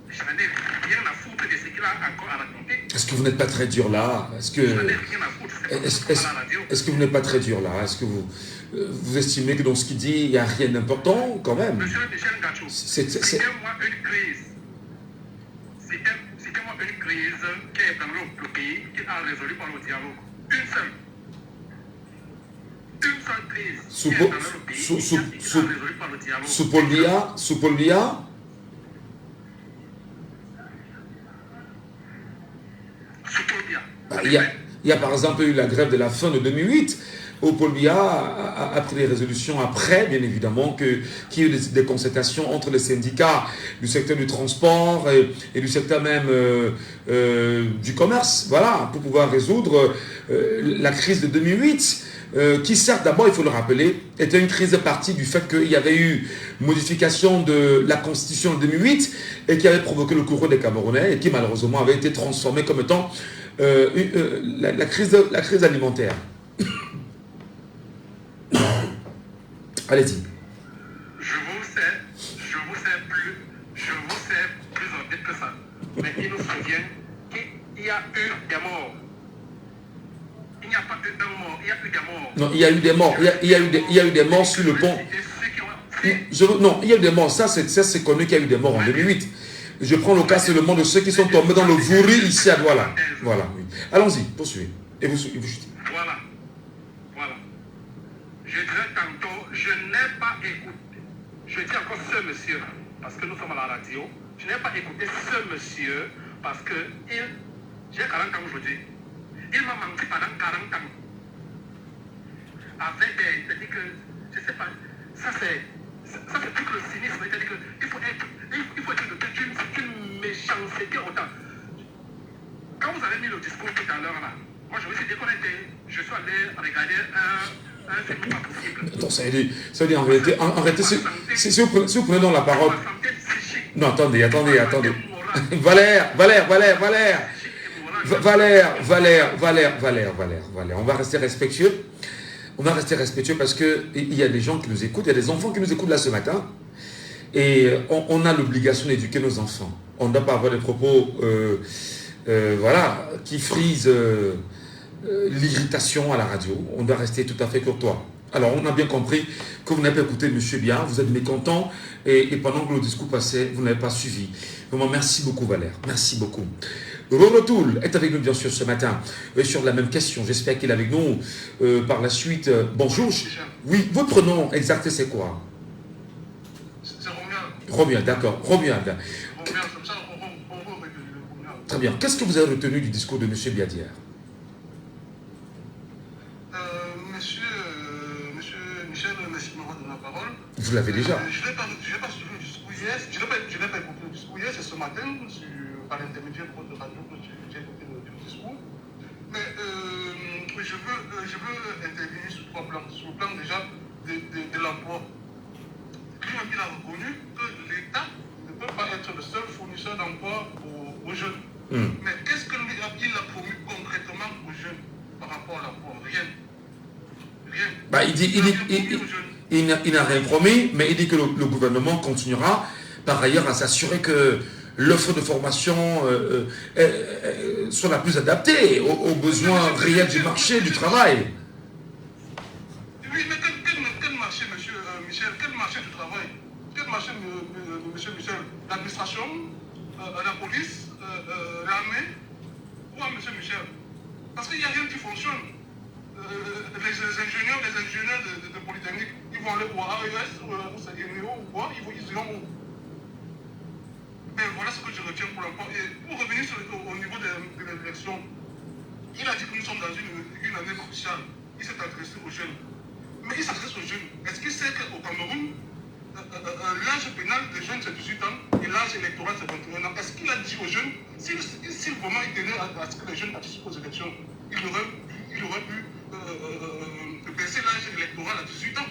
Je n'en ai rien à foutre de ce qu'il a encore à raconter. Est-ce que vous n'êtes pas très dur là? Est-ce que vous n'êtes pas très dur là? Est-ce que vous estimez que dans ce qu'il dit, il n'y a rien d'important quand même? Monsieur Michel Gacho, c'était-moi une crise. C'était-moi une crise qui est dans le pays, qui a résolu par le dialogue. Une seule. Une seule crise qui est dans le pays, qui a résolu par le dialogue. Sous Paul Biya? Sous Paul Biya? Il y a par exemple eu la grève de la faim de 2008, où Paul Biya a pris des résolutions après, bien évidemment, qu'il y a eu des concertations entre les syndicats du secteur du transport et du secteur même du commerce, voilà, pour pouvoir résoudre la crise de 2008. Qui certes, d'abord, il faut le rappeler, était une crise partie du fait qu'il y avait eu modification de la Constitution de 2008 et qui avait provoqué le courroux des Camerounais et qui malheureusement avait été transformée comme étant la crise alimentaire. Allez-y. Je vous sais plus honnête que ça. Mais il nous souvient qu'il y a eu des morts. Il n'y a pas eu de morts, il y a eu des morts. Non, il y a eu des morts. Il y a eu des morts sur le pont. Non, il y a eu des morts. Ça, c'est connu qu'il y a eu des morts en 2008. Je prends le cas seulement de ceux qui sont tombés dans le Vouri ici à Douala. Voilà. Oui. Allons-y, poursuivez. Et vous chutez. Voilà. Je disais tantôt, je n'ai pas écouté. Je dis encore ce monsieur, parce que nous sommes à la radio. Je n'ai pas écouté ce monsieur parce que j'ai 40 ans aujourd'hui. Il m'a menti pendant 40 ans. Avec des... C'est-à-dire que, je ne sais pas, ça c'est tout le cynisme. C'est-à-dire qu'il faut être d'une méchanceté autant. Quand vous avez mis le discours tout à l'heure là, moi je me suis déconnecté. Je suis allé regarder un film pas possible. Attends, ça veut dire en réalité, si vous prenez dans la parole... Non, attendez. Valère. On va rester respectueux. Parce qu'il y a des gens qui nous écoutent, il y a des enfants qui nous écoutent là ce matin. Et on a l'obligation d'éduquer nos enfants. On ne doit pas avoir des propos qui frisent l'irritation à la radio. On doit rester tout à fait courtois. Alors, on a bien compris que vous n'avez pas écouté M. Biya, vous êtes mécontent, et pendant que le discours passait, vous n'avez pas suivi. Vraiment, merci beaucoup, Valère. Merci beaucoup. Rorotoul est avec nous, bien sûr, ce matin, sur la même question. J'espère qu'il est avec nous par la suite. Bonjour. Oui, votre nom exact, c'est quoi? C'est Romuald. Romuald, d'accord. Romuald. Très bien. Qu'est-ce que vous avez retenu du discours de M. Biya d'hier? Vous l'avez déjà. Je n'ai pas suivi le discours hier. Je n'ai pas écouté le discours hier. C'est ce matin, par l'intermédiaire de votre radio, que j'ai écouté le discours. Mais je veux intervenir sur 3 plans. Sur le plan déjà de l'emploi. Il a reconnu que l'État ne peut pas être le seul fournisseur d'emploi aux jeunes. Mais qu'est-ce qu'il a promis concrètement aux jeunes par rapport à l'emploi? Rien. Rien. Bah, il n'a rien promis, mais il dit que le gouvernement continuera par ailleurs à s'assurer que l'offre de formation soit la plus adaptée aux besoins réels du marché du travail. Oui, mais quel marché, monsieur Michel? Quel marché du travail? Quel marché, monsieur Michel? L'administration, la police, l'armée? Quoi, monsieur Michel? Parce qu'il n'y a rien qui fonctionne. Les ingénieurs de Polytechnique, ils vont aller au AES ou c'est NEO ou quoi, ils iront où? Mais voilà ce que je retiens pour l'instant. Et pour revenir au niveau de l'élection, il a dit que nous sommes dans une année cruciale. Il s'est adressé aux jeunes. Mais il s'adresse aux jeunes. Est-ce qu'il sait qu'au Cameroun, l'âge pénal des jeunes c'est 18 ans et l'âge électoral c'est 21 ans? Est-ce qu'il a dit aux jeunes, s'il vraiment il tenait à ce que les jeunes participent aux élections, il aurait pu baisser l'âge électoral à 18 ans?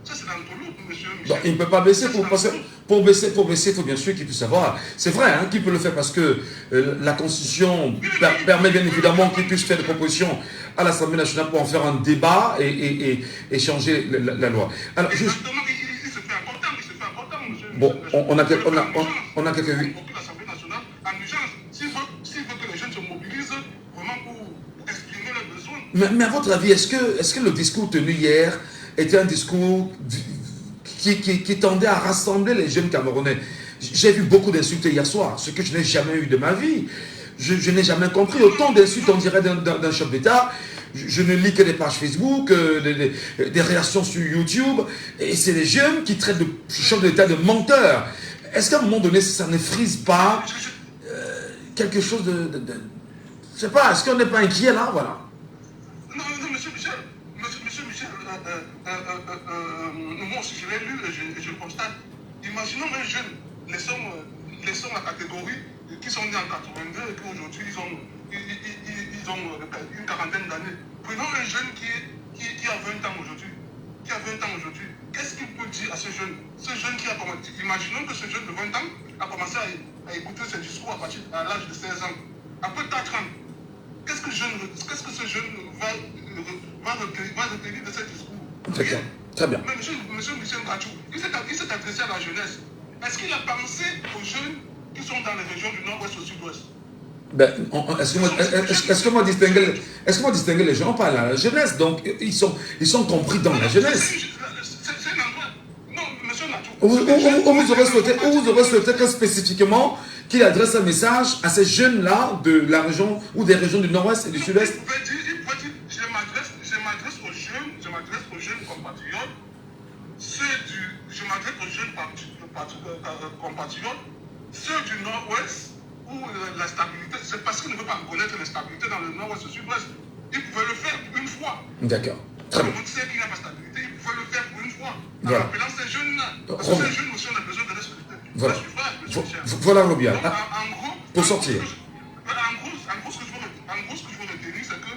Ça c'est dans le loup, monsieur Michel. Donc, il ne peut pas baisser pour baisser, il faut bien sûr qu'il puisse savoir. C'est vrai hein, qu'il peut le faire parce que la Constitution permet bien évidemment qu'il puisse faire des propositions à l'Assemblée nationale pour en faire un débat et changer la loi. Alors, juste... Exactement, il se fait important, monsieur. Bon, on a quelques... L'Assemblée nationale, en urgence, s'il veut que les jeunes se mobilisent vraiment pour exprimer leurs besoins. Mais à votre avis, est-ce que le discours tenu hier était un discours qui tendait à rassembler les jeunes Camerounais? J'ai vu beaucoup d'insultes hier soir, ce que je n'ai jamais eu de ma vie. Je n'ai jamais compris autant d'insultes, on dirait, d'un chef d'État. Je ne lis que des pages Facebook, des réactions sur YouTube, et c'est les jeunes qui traitent le chef d'État de menteur. Est-ce qu'à un moment donné, ça ne frise pas quelque chose de... Je sais pas, est-ce qu'on n'est pas inquiet là? Voilà. Non, monsieur Michel, moi aussi je l'ai lu et je le constate. Imaginons un jeune, laissons la catégorie qui sont nés en 82 et qui aujourd'hui ils ont une quarantaine d'années. Prenons un jeune qui a 20 ans aujourd'hui. Qu'est-ce qu'il peut dire à ce jeune? Ce jeune qui a commencé, imaginons que ce jeune de 20 ans a commencé à écouter ses discours à l'âge de 16 ans. Après 4 ans, qu'est-ce que ce jeune va retenir de ces discours? D'accord, très bien. Mais monsieur Michel Gachou, il s'est adressé à la jeunesse. Est-ce qu'il a pensé aux jeunes qui sont dans les régions du nord-ouest au sud-ouest? Ben, est-ce que moi distinguer les gens? On parle à la jeunesse, donc ils sont compris dans la jeunesse. C'est un endroit. Non, monsieur Gachou. Ou vous aurez souhaité que spécifiquement qu'il adresse un message à ces jeunes-là de la région ou des régions du nord-ouest et du sud-est? Il pouvait dire, je m'adresse aux jeunes compatriotes, ceux du nord-ouest où la stabilité, c'est parce qu'il ne veut pas reconnaître la stabilité dans le nord-ouest et le sud-ouest. Il pouvait le faire pour une fois. D'accord, très bien. On sait qu'il n'y a pas de stabilité, il pouvait le faire pour une fois. En Voilà. appelant ces jeunes-là. Parce que ces jeunes aussi, on a besoin de respecter. Voilà. Voilà, Robia. Donc, en gros, Pour sortir. En gros, ce que je veux retenir, c'est que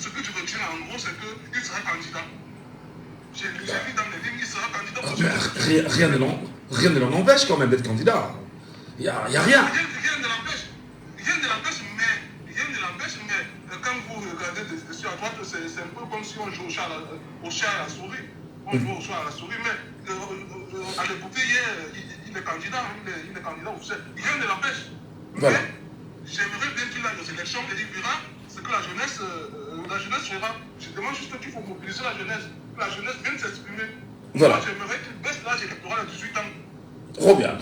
ce que je retiens en gros, c'est qu'il sera candidat. J'ai lu dans les lignes, il sera candidat. Mais rien ne l'en empêche quand même d'être candidat. Il n'y a rien. Rien ne l'empêche, mais quand vous regardez dessus à droite, c'est un peu comme si on joue au chat à la souris. On joue au chat à la souris, mais à l'écouter hier, il est candidat, il est candidat officiel. Rien ne l'empêche. Voilà. Mais j'aimerais bien qu'il aille aux élections et il verra ce que la jeunesse fera. Je demande juste qu'il faut mobiliser la jeunesse. Que la jeunesse vienne s'exprimer. Voilà. Moi, j'aimerais qu'il baisse l'âge électoral à 18 ans. Robien,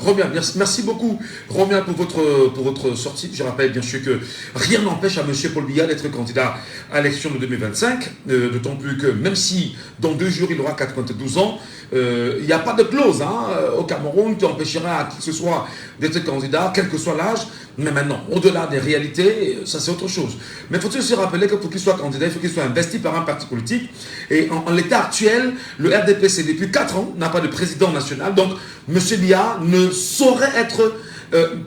merci beaucoup Robien pour votre sortie. Je rappelle bien sûr que rien n'empêche à M. Paul Biya d'être candidat à l'élection de 2025, d'autant plus que même si dans 2 jours il aura 92 ans, il n'y a pas de clause au Cameroun qui empêchera à qui que ce soit d'être candidat, quel que soit l'âge. Mais maintenant, au-delà des réalités, ça c'est autre chose. Mais faut-il aussi rappeler que pour qu'il soit candidat, il faut qu'il soit investi par un parti politique. Et en l'état actuel, le RDPC, depuis 4 ans, n'a pas de président national. Donc, M. Biya ne saurait être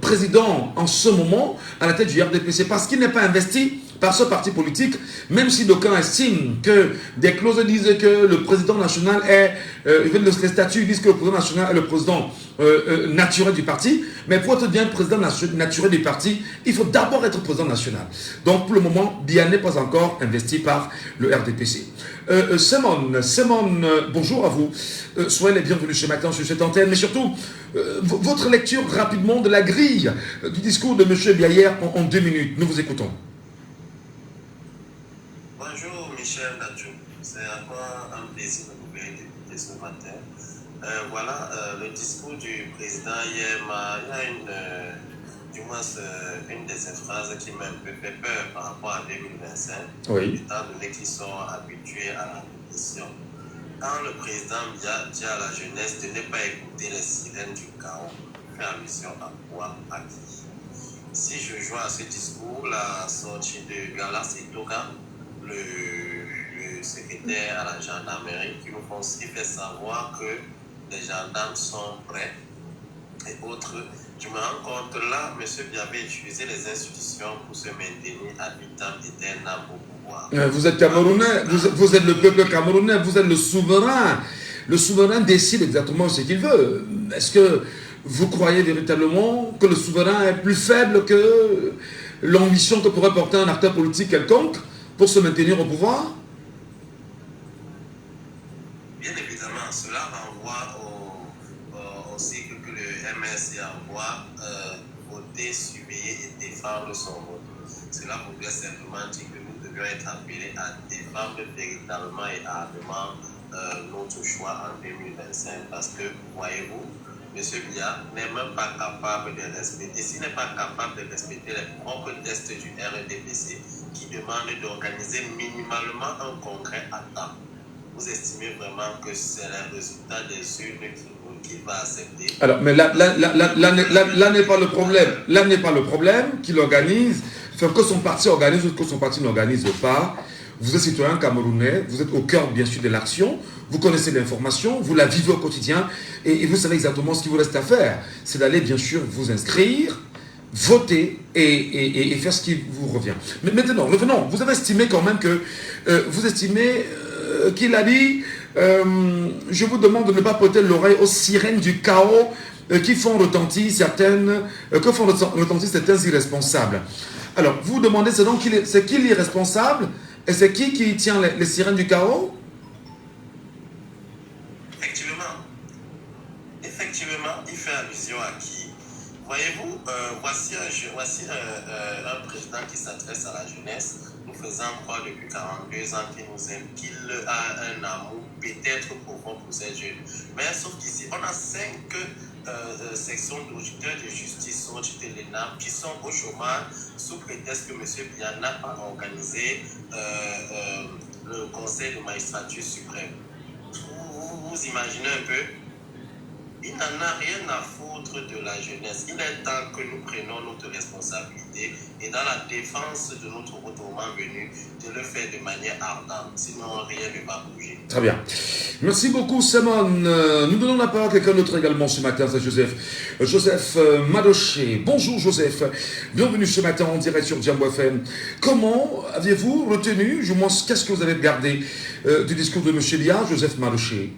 président en ce moment à la tête du RDPC parce qu'il n'est pas investi par ce parti politique, même si d'aucuns estiment que des clauses disent que le président national est, les statuts disent que le président national est le président naturel du parti, mais pour être bien président naturel du parti, il faut d'abord être président national. Donc pour le moment, Biya n'est pas encore investi par le RDPC. Simon, bonjour à vous. Soyez les bienvenus ce matin sur cette antenne, mais surtout, votre lecture rapidement de la grille du discours de M. Biya hier en 2 minutes. Nous vous écoutons. Bonjour Michel Dadjou, c'est encore un plaisir de vous écouter ce matin. Voilà, le discours du président hier, il y a une de ces phrases qui m'a un peu fait peur par rapport à 2025, oui. Étant donné qu'ils sont habitués à la répétition. Quand le président dit à la jeunesse de ne pas écouter les sirènes du chaos, il fait allusion à quoi, à qui? Si je joins à ce discours, la sortie de Galas Etoka, le secrétaire à la gendarmerie, qui nous fait savoir que les gendarmes sont prêts et autres. Je me rends compte là, M. Biya avait utilisé les institutions pour se maintenir à vitam aeternam au pouvoir. Vous êtes Camerounais, vous êtes le peuple camerounais, vous êtes le souverain. Le souverain décide exactement ce qu'il veut. Est-ce que vous croyez véritablement que le souverain est plus faible que l'ambition que pourrait porter un acteur politique quelconque pour se maintenir au pouvoir? Bien évidemment, cela renvoie au cycle que le MSC envoie, voter, surveiller et défendre son vote. Cela voudrait simplement dire que nous devions être appelés à défendre véritablement et ardemment notre choix en 2025 parce que, voyez-vous, M. Biya n'est même pas capable de respecter, s'il n'est pas capable de respecter les propres tests du RDPC qui demandent d'organiser minimalement un congrès à temps. Vous estimez vraiment que c'est le résultat des urnes qu'il va accepter? Alors, mais là n'est pas le problème. Là n'est pas le problème qu'il organise, enfin, que son parti organise ou que son parti n'organise pas. Vous êtes citoyen camerounais, vous êtes au cœur bien sûr de l'action, vous connaissez l'information, vous la vivez au quotidien et vous savez exactement ce qu'il vous reste à faire. C'est d'aller bien sûr vous inscrire, voter et faire ce qui vous revient. Mais maintenant, revenons, vous avez estimé quand même que, qu'il a dit, je vous demande de ne pas prêter l'oreille aux sirènes du chaos qui font retentir certains irresponsables. Alors, vous vous demandez, c'est qui l'irresponsable et c'est qui tient les sirènes du chaos? Effectivement, il fait allusion à qui? Voyez-vous, voici un président qui s'adresse à la jeunesse, nous faisant croire depuis 42 ans qu'il a un amour peut-être profond pour ces jeunes. Mais sauf qu'ici, on a 5 sections d'auditeurs de justice sortis de l'ENAM qui sont au chômage sous prétexte que M. Biya n'a pas organisé le conseil de magistrature suprême. Vous imaginez un peu? Il n'en a rien à foutre de la jeunesse. Il est temps que nous prenions notre responsabilité et dans la défense de notre retournement venu, de le faire de manière ardente. Sinon, rien ne va bouger. Très bien. Merci beaucoup, Simon. Nous donnons la parole à quelqu'un d'autre également ce matin, c'est Joseph. Joseph Madoché. Bonjour, Joseph. Bienvenue ce matin en direct sur Djambo FM. Comment aviez-vous retenu, du moins, qu'est-ce que vous avez gardé du discours de M. Biya, Joseph Madoché?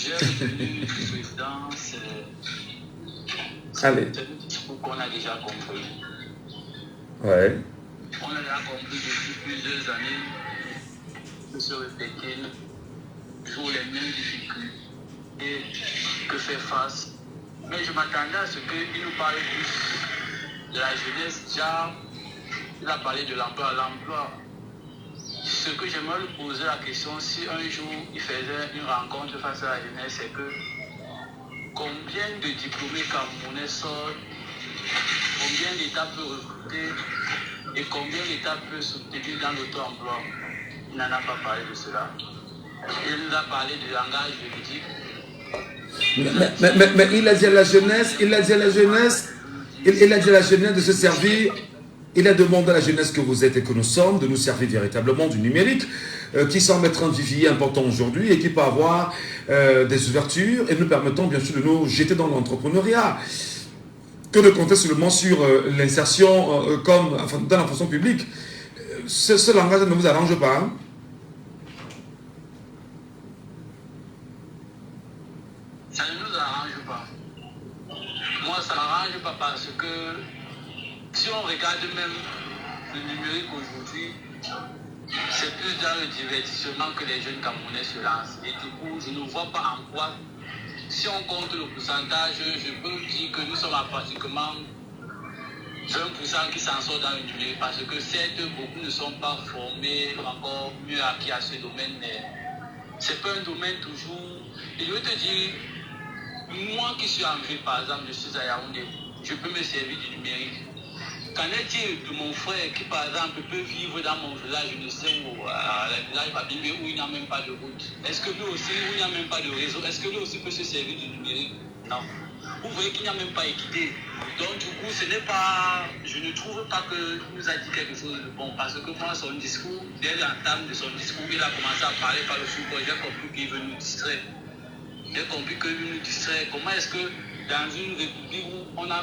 Du président, c'est un discours qu'on a déjà compris. Ouais. On a déjà compris depuis plusieurs années que se répéter toujours les mêmes difficultés que faire face. Mais je m'attendais à ce qu'il nous parle plus de la jeunesse. Déjà, il a parlé de l'emploi. Ce que j'aimerais lui poser la question, si un jour il faisait une rencontre face à la jeunesse, c'est que combien de diplômés camerounais sortent, combien d'États peut recruter et combien d'États peut soutenir dans l'auto-emploi. Il n'en a pas parlé de cela. Il nous a parlé du langage juridique. Mais il a dit à la jeunesse, de se servir Il a demandé à la jeunesse que vous êtes et que nous sommes de nous servir véritablement du numérique, qui semble être un vivier important aujourd'hui et qui peut avoir des ouvertures et nous permettant bien sûr de nous jeter dans l'entrepreneuriat. Que de compter seulement sur l'insertion dans la fonction publique. Ce langage ne vous arrange pas, hein? Ça ne nous arrange pas. Moi, ça ne m'arrange pas parce que si on regarde même le numérique aujourd'hui, c'est plus dans le divertissement que les jeunes Camerounais se lancent. Et du coup, je ne vois pas en quoi, si on compte le pourcentage, je peux dire que nous sommes à pratiquement 20% qui s'en sortent dans le numérique. Parce que certes, beaucoup ne sont pas formés, encore mieux acquis à ce domaine, mais c'est pas un domaine toujours. Et je veux te dire, moi qui suis en ville, par exemple, je suis à Yaoundé, je peux me servir du numérique. Qu'en est-il de mon frère qui, par exemple, peut vivre dans mon village, je ne sais où, le village Babimé, où il n'y a même pas de route? Est-ce que lui aussi, où il n'y a même pas de réseau, est-ce que lui aussi peut se servir du numérique? Non. Vous voyez qu'il n'y a même pas équité. Donc, du coup, ce n'est pas. Je ne trouve pas qu'il nous a dit quelque chose de bon. Parce que moi, son discours, dès l'entame de son discours, il a commencé à parler par le football. J'ai compris qu'il veut nous distraire. J'ai compris qu'il veut nous distraire. Comment est-ce que dans une république où on a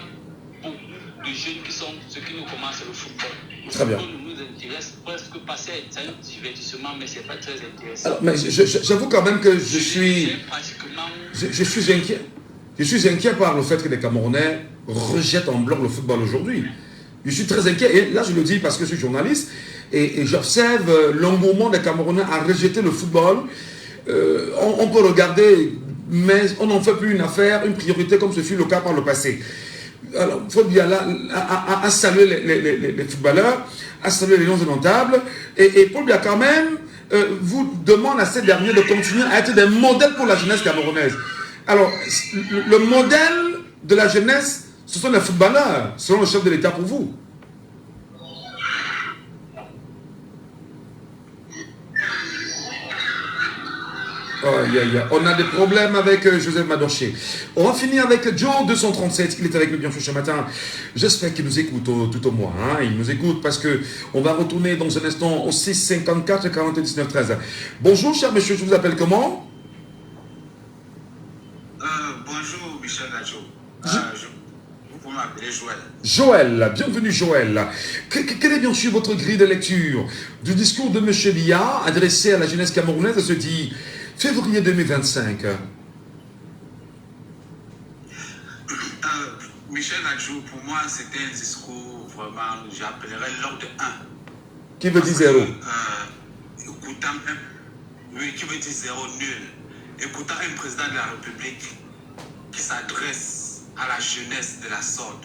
beaucoup de jeunes qui sont ceux qui nous commencent le football, très bien. Ne nous intéresse presque pas, c'est un divertissement, mais c'est pas très intéressant. Alors, mais j'avoue quand même que je suis inquiet. Je suis inquiet par le fait que les Camerounais rejettent en bloc le football aujourd'hui. Je suis très inquiet. Et là, je le dis parce que je suis journaliste et j'observe l'engouement des Camerounais à rejeter le football. On peut regarder, mais on n'en fait plus une affaire, une priorité comme ce fut le cas par le passé. Alors, il faut bien là à saluer les footballeurs, à saluer les lions indomptables. Et Paul Biya quand même vous demande à ces derniers de continuer à être des modèles pour la jeunesse camerounaise. Alors, le modèle de la jeunesse, ce sont les footballeurs, selon le chef de l'État pour vous. Oh, on a des problèmes avec Joseph Madoché. On va finir avec Joe 237. Il est avec nous bien sûr ce matin. J'espère qu'il nous écoute tout au moins. Hein. Il nous écoute parce que on va retourner dans un instant au 6 54 40 19 13. Bonjour cher monsieur, je vous appelle comment? Bonjour Michel Nacho. Vous pouvez m'appeler Joël. Joël, bienvenue Joël. Quelle est bien sûr votre grille de lecture du discours de M. Biya adressé à la jeunesse camerounaise ce 10 février 2025? Michel Nacho, pour moi, c'était un discours vraiment, j'appellerais l'ordre 1. Qui veut dire 0? Qui veut dire 0, nul. Écoutant un président de la République qui s'adresse à la jeunesse de la sorte,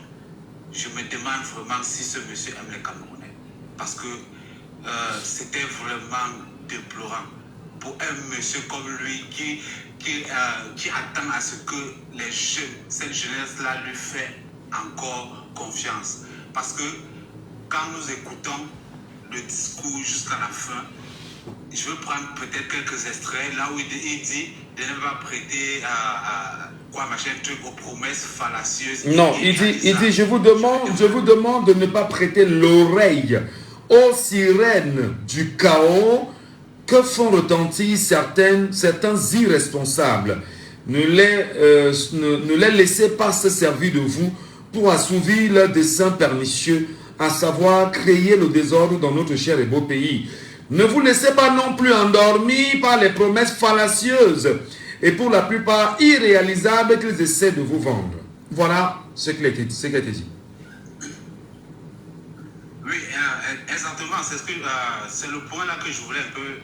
je me demande vraiment si ce monsieur aime les Camerounais. Parce que c'était vraiment déplorant pour un monsieur comme lui qui attend à ce que les jeunes, cette jeunesse-là lui fait encore confiance. Parce que quand nous écoutons le discours jusqu'à la fin, je veux prendre peut-être quelques extraits là où il dit de ne pas prêter aux promesses fallacieuses. Non, il dit je vous demande de ne pas prêter l'oreille aux sirènes du chaos que font retentir certains irresponsables. Ne les laissez pas se servir de vous pour assouvir leurs desseins pernicieux, à savoir créer le désordre dans notre cher et beau pays. Ne vous laissez pas non plus endormir par les promesses fallacieuses et pour la plupart irréalisables qu'ils essaient de vous vendre. Voilà ce qui a été dit. Oui, exactement. C'est le point là que je voulais un peu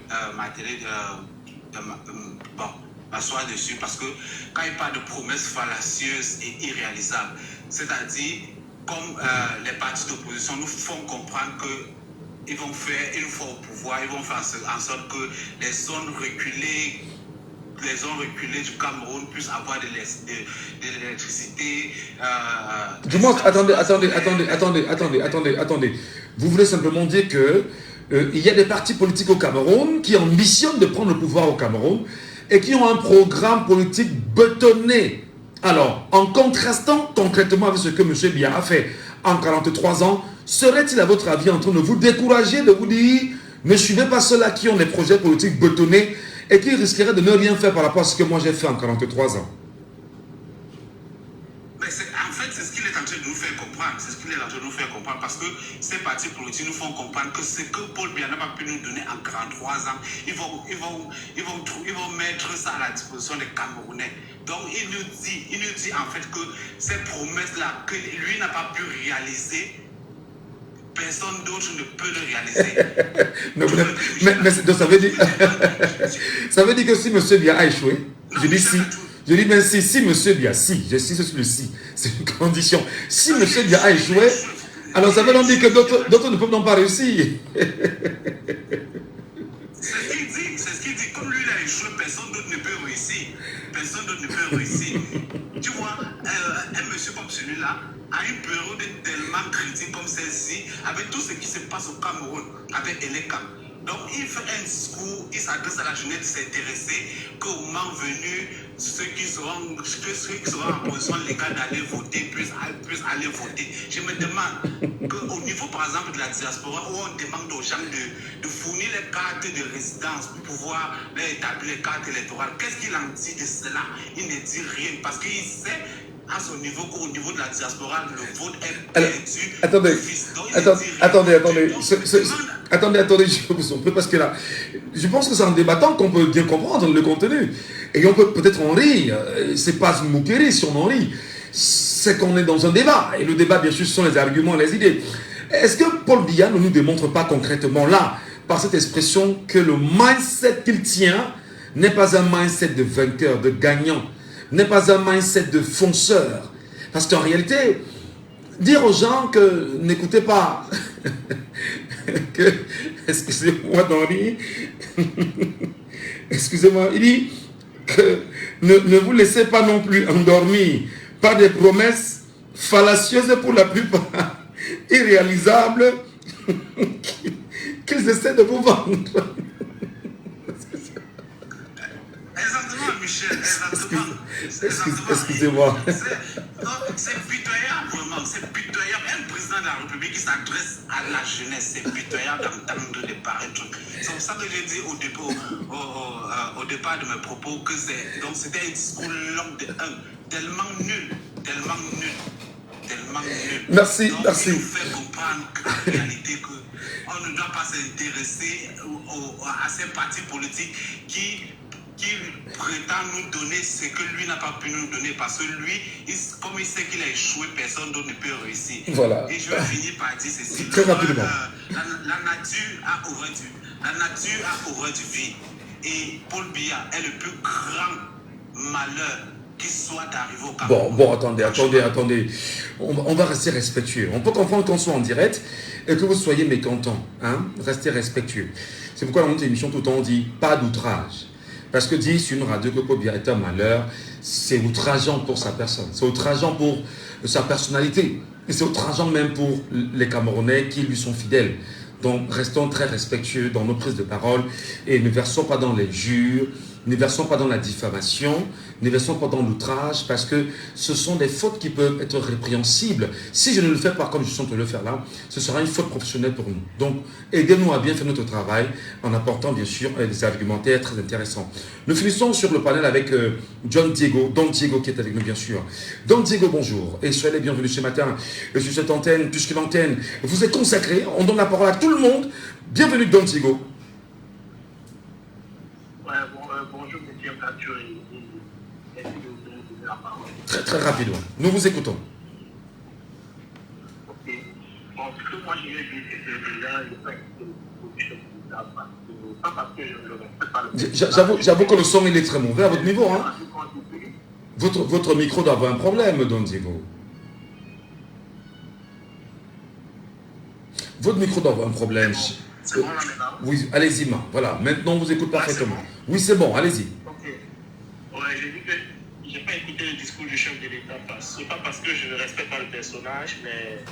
m'asseoir dessus, parce que quand il parle de promesses fallacieuses et irréalisables, c'est-à-dire comme les partis d'opposition nous font comprendre que ils vont faire, une fois au pouvoir, ils vont faire en sorte que les zones reculées du Cameroun puissent avoir de l'électricité. Du moins, attendez. Vous voulez simplement dire que il y a des partis politiques au Cameroun qui ambitionnent de prendre le pouvoir au Cameroun et qui ont un programme politique bétonné. Alors, en contrastant concrètement avec ce que M. Biya a fait en 43 ans, serait-il à votre avis en train de vous décourager, de vous dire ne suivez pas ceux-là qui ont des projets politiques bétonnés et qui risqueraient de ne rien faire par rapport à ce que moi j'ai fait en 43 ans? Mais en fait, c'est ce qu'il est en train de nous faire comprendre. C'est ce qu'il est en train de nous faire comprendre parce que ces partis politiques nous font comprendre que ce que Paul Biya n'a pas pu nous donner en 43 ans, ils vont mettre ça à la disposition des Camerounais. Donc, il nous dit en fait que ces promesses-là que lui n'a pas pu réaliser, personne d'autre ne peut le réaliser. mais ça veut dire que si M. Biya a échoué, je dis si. Je dis, mais si M. Biya, je suis sur le si, c'est une condition. Si M. Biya a échoué, alors ça veut donc dire que d'autres ne peuvent donc pas réussir. C'est ce qu'il dit. Comme lui, il a échoué, personne d'autre ne peut réussir. Personne d'autre ne peut réussir. Tu vois, un monsieur comme celui-là, à une période tellement critique comme celle-ci, avec tout ce qui se passe au Cameroun, avec Elekam. Donc, il fait un discours, il s'adresse à la jeunesse s'intéresser qu'au moment venu, ceux qui seront en position légale d'aller voter puissent aller voter. Je me demande qu'au niveau, par exemple, de la diaspora, où on demande aux gens de fournir les cartes de résidence pour pouvoir établir les cartes électorales, qu'est-ce qu'il en dit de cela? Il ne dit rien parce qu'il sait à son niveau qu'au niveau de la diaspora, le vote est perdu. Attendez, je vous en prie, parce que là, je pense que c'est en débattant qu'on peut bien comprendre le contenu. Et on peut peut-être en rire. C'est pas une moquerie si on en rit. C'est qu'on est dans un débat. Et le débat, bien sûr, ce sont les arguments, les idées. Est-ce que Paul Biya ne nous démontre pas concrètement là, par cette expression, que le mindset qu'il tient n'est pas un mindset de vainqueur, de gagnant, n'est pas un mindset de fonceur? Parce qu'en réalité, dire aux gens que n'écoutez pas, que, excusez-moi d'Henri, excusez-moi, il dit que ne vous laissez pas non plus endormir par des promesses fallacieuses pour la plupart, irréalisables, qu'ils essaient de vous vendre. Exactement, Michel, exactement. Excusez-moi. C'est pitoyable, vraiment, c'est pitoyable. Un président de la République qui s'adresse à la jeunesse, c'est pitoyable d'entendre de pareils trucs. C'est pour ça que j'ai dit au départ de mes propos que c'était un discours long de tellement nul, tellement nul. Merci, donc, merci. Il nous fait comprendre qu'en réalité, on ne doit pas s'intéresser à ces partis politiques qui prétend nous donner ce que lui n'a pas pu nous donner parce que lui, comme il sait qu'il a échoué, personne d'autre ne peut réussir. Voilà. Et je vais finir par dire ceci. Très rapidement. La nature a horreur du vide. Et Paul Biya est le plus grand malheur qui soit arrivé au Cameroun. Bon, attendez. On va rester respectueux. On peut comprendre qu'on soit en direct et que vous soyez mécontents. Hein? Restez respectueux. C'est pourquoi dans notre émission, tout le temps, on dit pas d'outrage. Parce que dire sur une radio que Paul Biya est un malheur, c'est outrageant pour sa personne. C'est outrageant pour sa personnalité. Et c'est outrageant même pour les Camerounais qui lui sont fidèles. Donc, restons très respectueux dans nos prises de parole et ne versons pas dans les jures, ne versons pas dans la diffamation, ne versons pas dans l'outrage, parce que ce sont des fautes qui peuvent être répréhensibles. Si je ne le fais pas comme je suis en train de le faire là, ce sera une faute professionnelle pour nous. Donc, aidez-nous à bien faire notre travail en apportant bien sûr des argumentaires très intéressants. Nous finissons sur le panel avec Don Diego qui est avec nous bien sûr. Don Diego, bonjour et soyez les bienvenus ce matin sur cette antenne, puisque l'antenne vous est consacrée. On donne la parole à tout le monde. Bienvenue Don Diego. Bonjour, monsieur Katuri. Merci de vous donner la parole. Très rapidement. Nous vous écoutons. Ok. Bon, ce que moi je vais dire, c'est que déjà, je n'ai pas écouté le position de la part. Pas parce que je ne le respecte pas. J'avoue que le son il est très mauvais à votre niveau. Hein? Votre micro doit avoir un problème, Don Diego. Votre micro doit avoir un problème. C'est bon là maintenant? Oui, allez-y, voilà. Maintenant, on vous écoute parfaitement. Bon. Oui, c'est bon, allez-y. Ok. Ouais, j'ai dit que je n'ai pas écouté le discours du chef de l'État. Ce n'est pas parce que je ne respecte pas le personnage, mais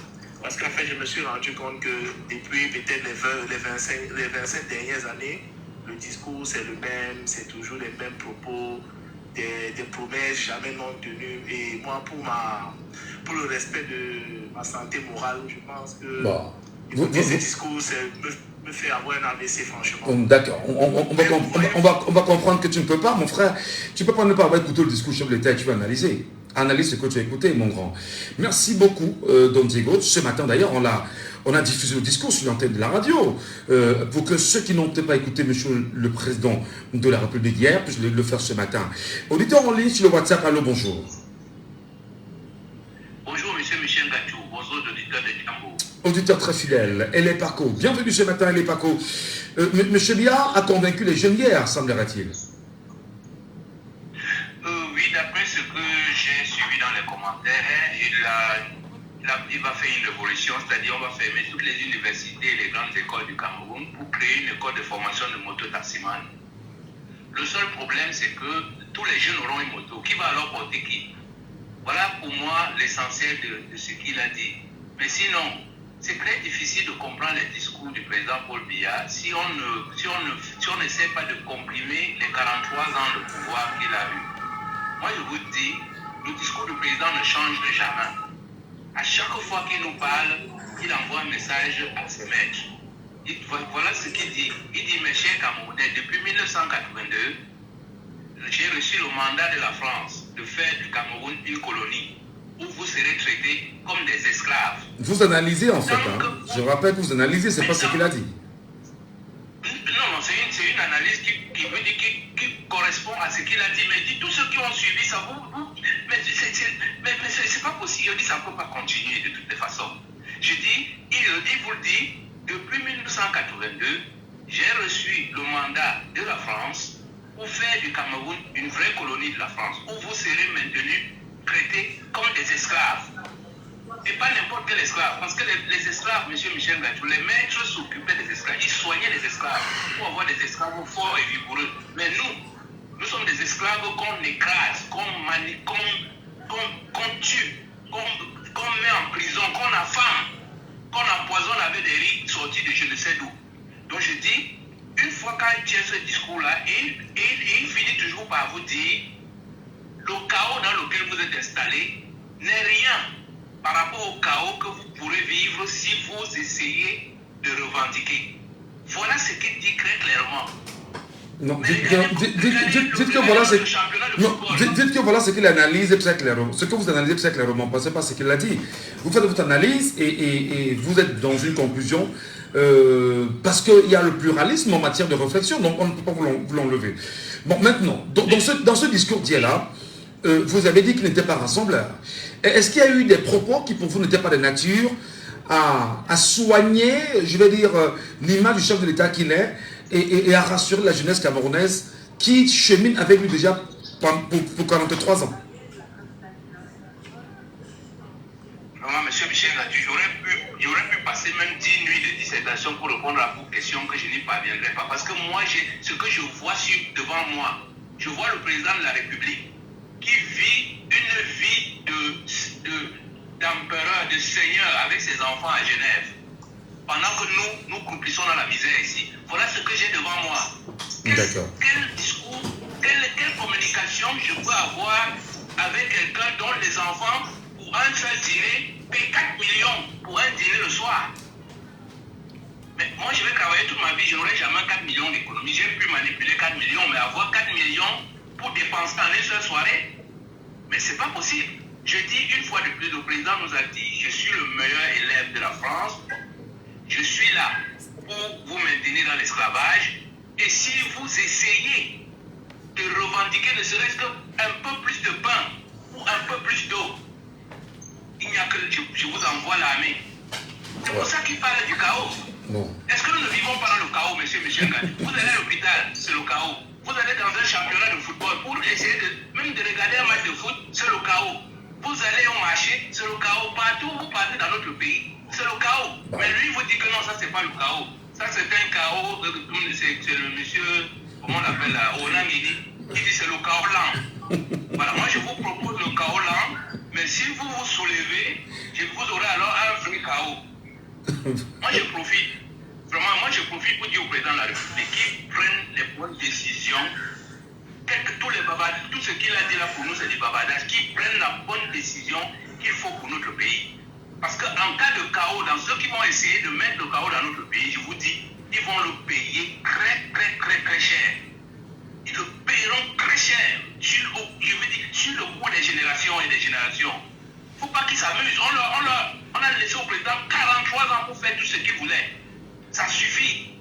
parce qu'en fait, je me suis rendu compte que depuis peut-être les 25 dernières années, le discours, c'est le même, c'est toujours les mêmes propos, des promesses jamais non tenues. Et moi, pour le respect de ma santé morale. Je pense que Bon. ce discours me fait avoir un AVC, franchement. D'accord. On va comprendre que tu ne peux pas, mon frère. Tu ne peux pas ne pas avoir écouté le discours du chef de l'État et tu vas analyser. Analyse ce que tu as écouté, mon grand. Merci beaucoup, Don Diego. Ce matin, d'ailleurs, on a diffusé le discours sur l'antenne de la radio pour que ceux qui n'ont peut-être pas écouté monsieur le président de la République hier puissent le faire ce matin. Auditeur en ligne sur le WhatsApp, allô, bonjour. Bonjour, monsieur Michel Gatou. Bonjour, auditeur de Djambo. Auditeur très fidèle, Elle est Paco. Bienvenue ce matin, Elle est Paco. Monsieur Bia a convaincu les jeunes hier, semblerait-il. Oui, d'après ce que j'ai suivi dans les commentaires, il va faire une révolution, c'est-à-dire on va fermer toutes les universités et les grandes écoles du Cameroun pour créer une école de formation de moto-taximan. Le seul problème, c'est que tous les jeunes auront une moto. Qui va alors porter qui? Voilà pour moi l'essentiel de ce qu'il a dit. Mais sinon, c'est très difficile de comprendre les discours du président Paul Biya si on n'essaie pas de comprimer les 43 ans de pouvoir qu'il a eu. Moi, je vous dis, le discours du président ne change jamais. À chaque fois qu'il nous parle, il envoie un message à ses maîtres. Voilà ce qu'il dit. Il dit, mes chers Camerounais, depuis 1982, j'ai reçu le mandat de la France de faire du Cameroun une colonie où vous serez traités comme des esclaves. Vous analysez en fait. Je rappelle que vous analysez, c'est pas ce qu'il a dit. Non, c'est une analyse qui correspond à ce qu'il a dit. Mais dit, tous ceux qui ont suivi ça, mais c'est pas possible. Il dit, ça ne peut pas continuer de toutes les façons. Je dis, il vous le dit, depuis 1982, j'ai reçu le mandat de la France pour faire du Cameroun une vraie colonie de la France, où vous serez maintenus, traités comme des esclaves. Et pas n'importe quel esclave, parce que les esclaves, M. Michel Gatou, les maîtres s'occupaient des esclaves, ils soignaient les esclaves pour avoir des esclaves forts et vigoureux. Mais nous sommes des esclaves qu'on écrase, qu'on tue, qu'on met en prison, qu'on affame, qu'on empoisonne avec des rites sortis de je ne sais d'où. Donc je dis, une fois qu'il tient ce discours-là, il finit toujours par vous dire, le chaos dans lequel vous êtes installé n'est rien par rapport au chaos que vous pourrez vivre si vous essayez de revendiquer. Voilà ce qu'il dit très clairement. Non, dites que voilà ce qu'il analyse très clairement. Ce que vous analysez très clairement, parce que c'est pas ce qu'il a dit. Vous faites votre analyse et vous êtes dans une conclusion parce qu'il y a le pluralisme en matière de réflexion, donc on ne peut pas vous l'enlever. Bon, maintenant, dans ce discours d'hier-là, vous avez dit qu'il n'était pas rassembleur. Est-ce qu'il y a eu des propos qui pour vous n'étaient pas de nature à soigner, je vais dire, l'image du chef de l'État qu'il est et à rassurer la jeunesse camerounaise qui chemine avec lui déjà pour 43 ans? Vraiment, monsieur Michel Gatou, j'aurais pu passer même 10 nuits de dissertation pour répondre à vos questions que je n'y parviendrai pas. Parce que moi, ce que je vois devant moi, je vois le président de la République qui vit une vie d'empereur, de seigneur avec ses enfants à Genève. Pendant que nous croupissons dans la misère ici. Voilà ce que j'ai devant moi. Quel discours, quelle communication je peux avoir avec quelqu'un dont les enfants, pour un seul dîner, payent 4 millions pour un dîner le soir? Mais moi, je vais travailler toute ma vie, je n'aurai jamais 4 millions d'économies. J'ai pu manipuler 4 millions, mais avoir 4 millions pour dépenser en une seule soirée, mais c'est pas possible. Je dis une fois de plus, le président nous a dit, je suis le meilleur élève de la France, je suis là pour vous maintenir dans l'esclavage, et si vous essayez de revendiquer ne serait-ce qu'un peu plus de pain ou un peu plus d'eau, il n'y a que je vous envoie l'armée. C'est pour ça qu'il parle du chaos. Est-ce que nous ne vivons pas dans le chaos, monsieur Michel Gatou? Vous allez à l'hôpital, c'est le chaos. Vous allez dans un championnat de football pour essayer même de regarder un match de foot, c'est le chaos. Vous allez au marché, c'est le chaos. Partout où vous partez dans notre pays, c'est le chaos. Mais lui, il vous dit que non, ça, c'est pas le chaos. Ça, c'est un chaos. C'est le monsieur, comment on l'appelle là, Onang, il dit c'est le chaos lent. Voilà, moi, je vous propose le chaos lent. Mais si vous vous soulevez, vous aurez alors un vrai chaos. Moi, je profite. Vraiment, moi, je profite pour dire au président de la République qu'il prenne les bonnes décisions. Tout ce qu'il a dit là pour nous, c'est du babadage. Qu'il prenne la bonne décision qu'il faut pour notre pays. Parce qu'en cas de chaos, dans ceux qui vont essayer de mettre le chaos dans notre pays, je vous dis, ils vont le payer très cher. Ils le paieront très cher sur le cours des générations et des générations. Il ne faut pas qu'ils s'amusent. On a laissé au président 43 ans pour faire tout ce qu'il voulait. Ça suffit.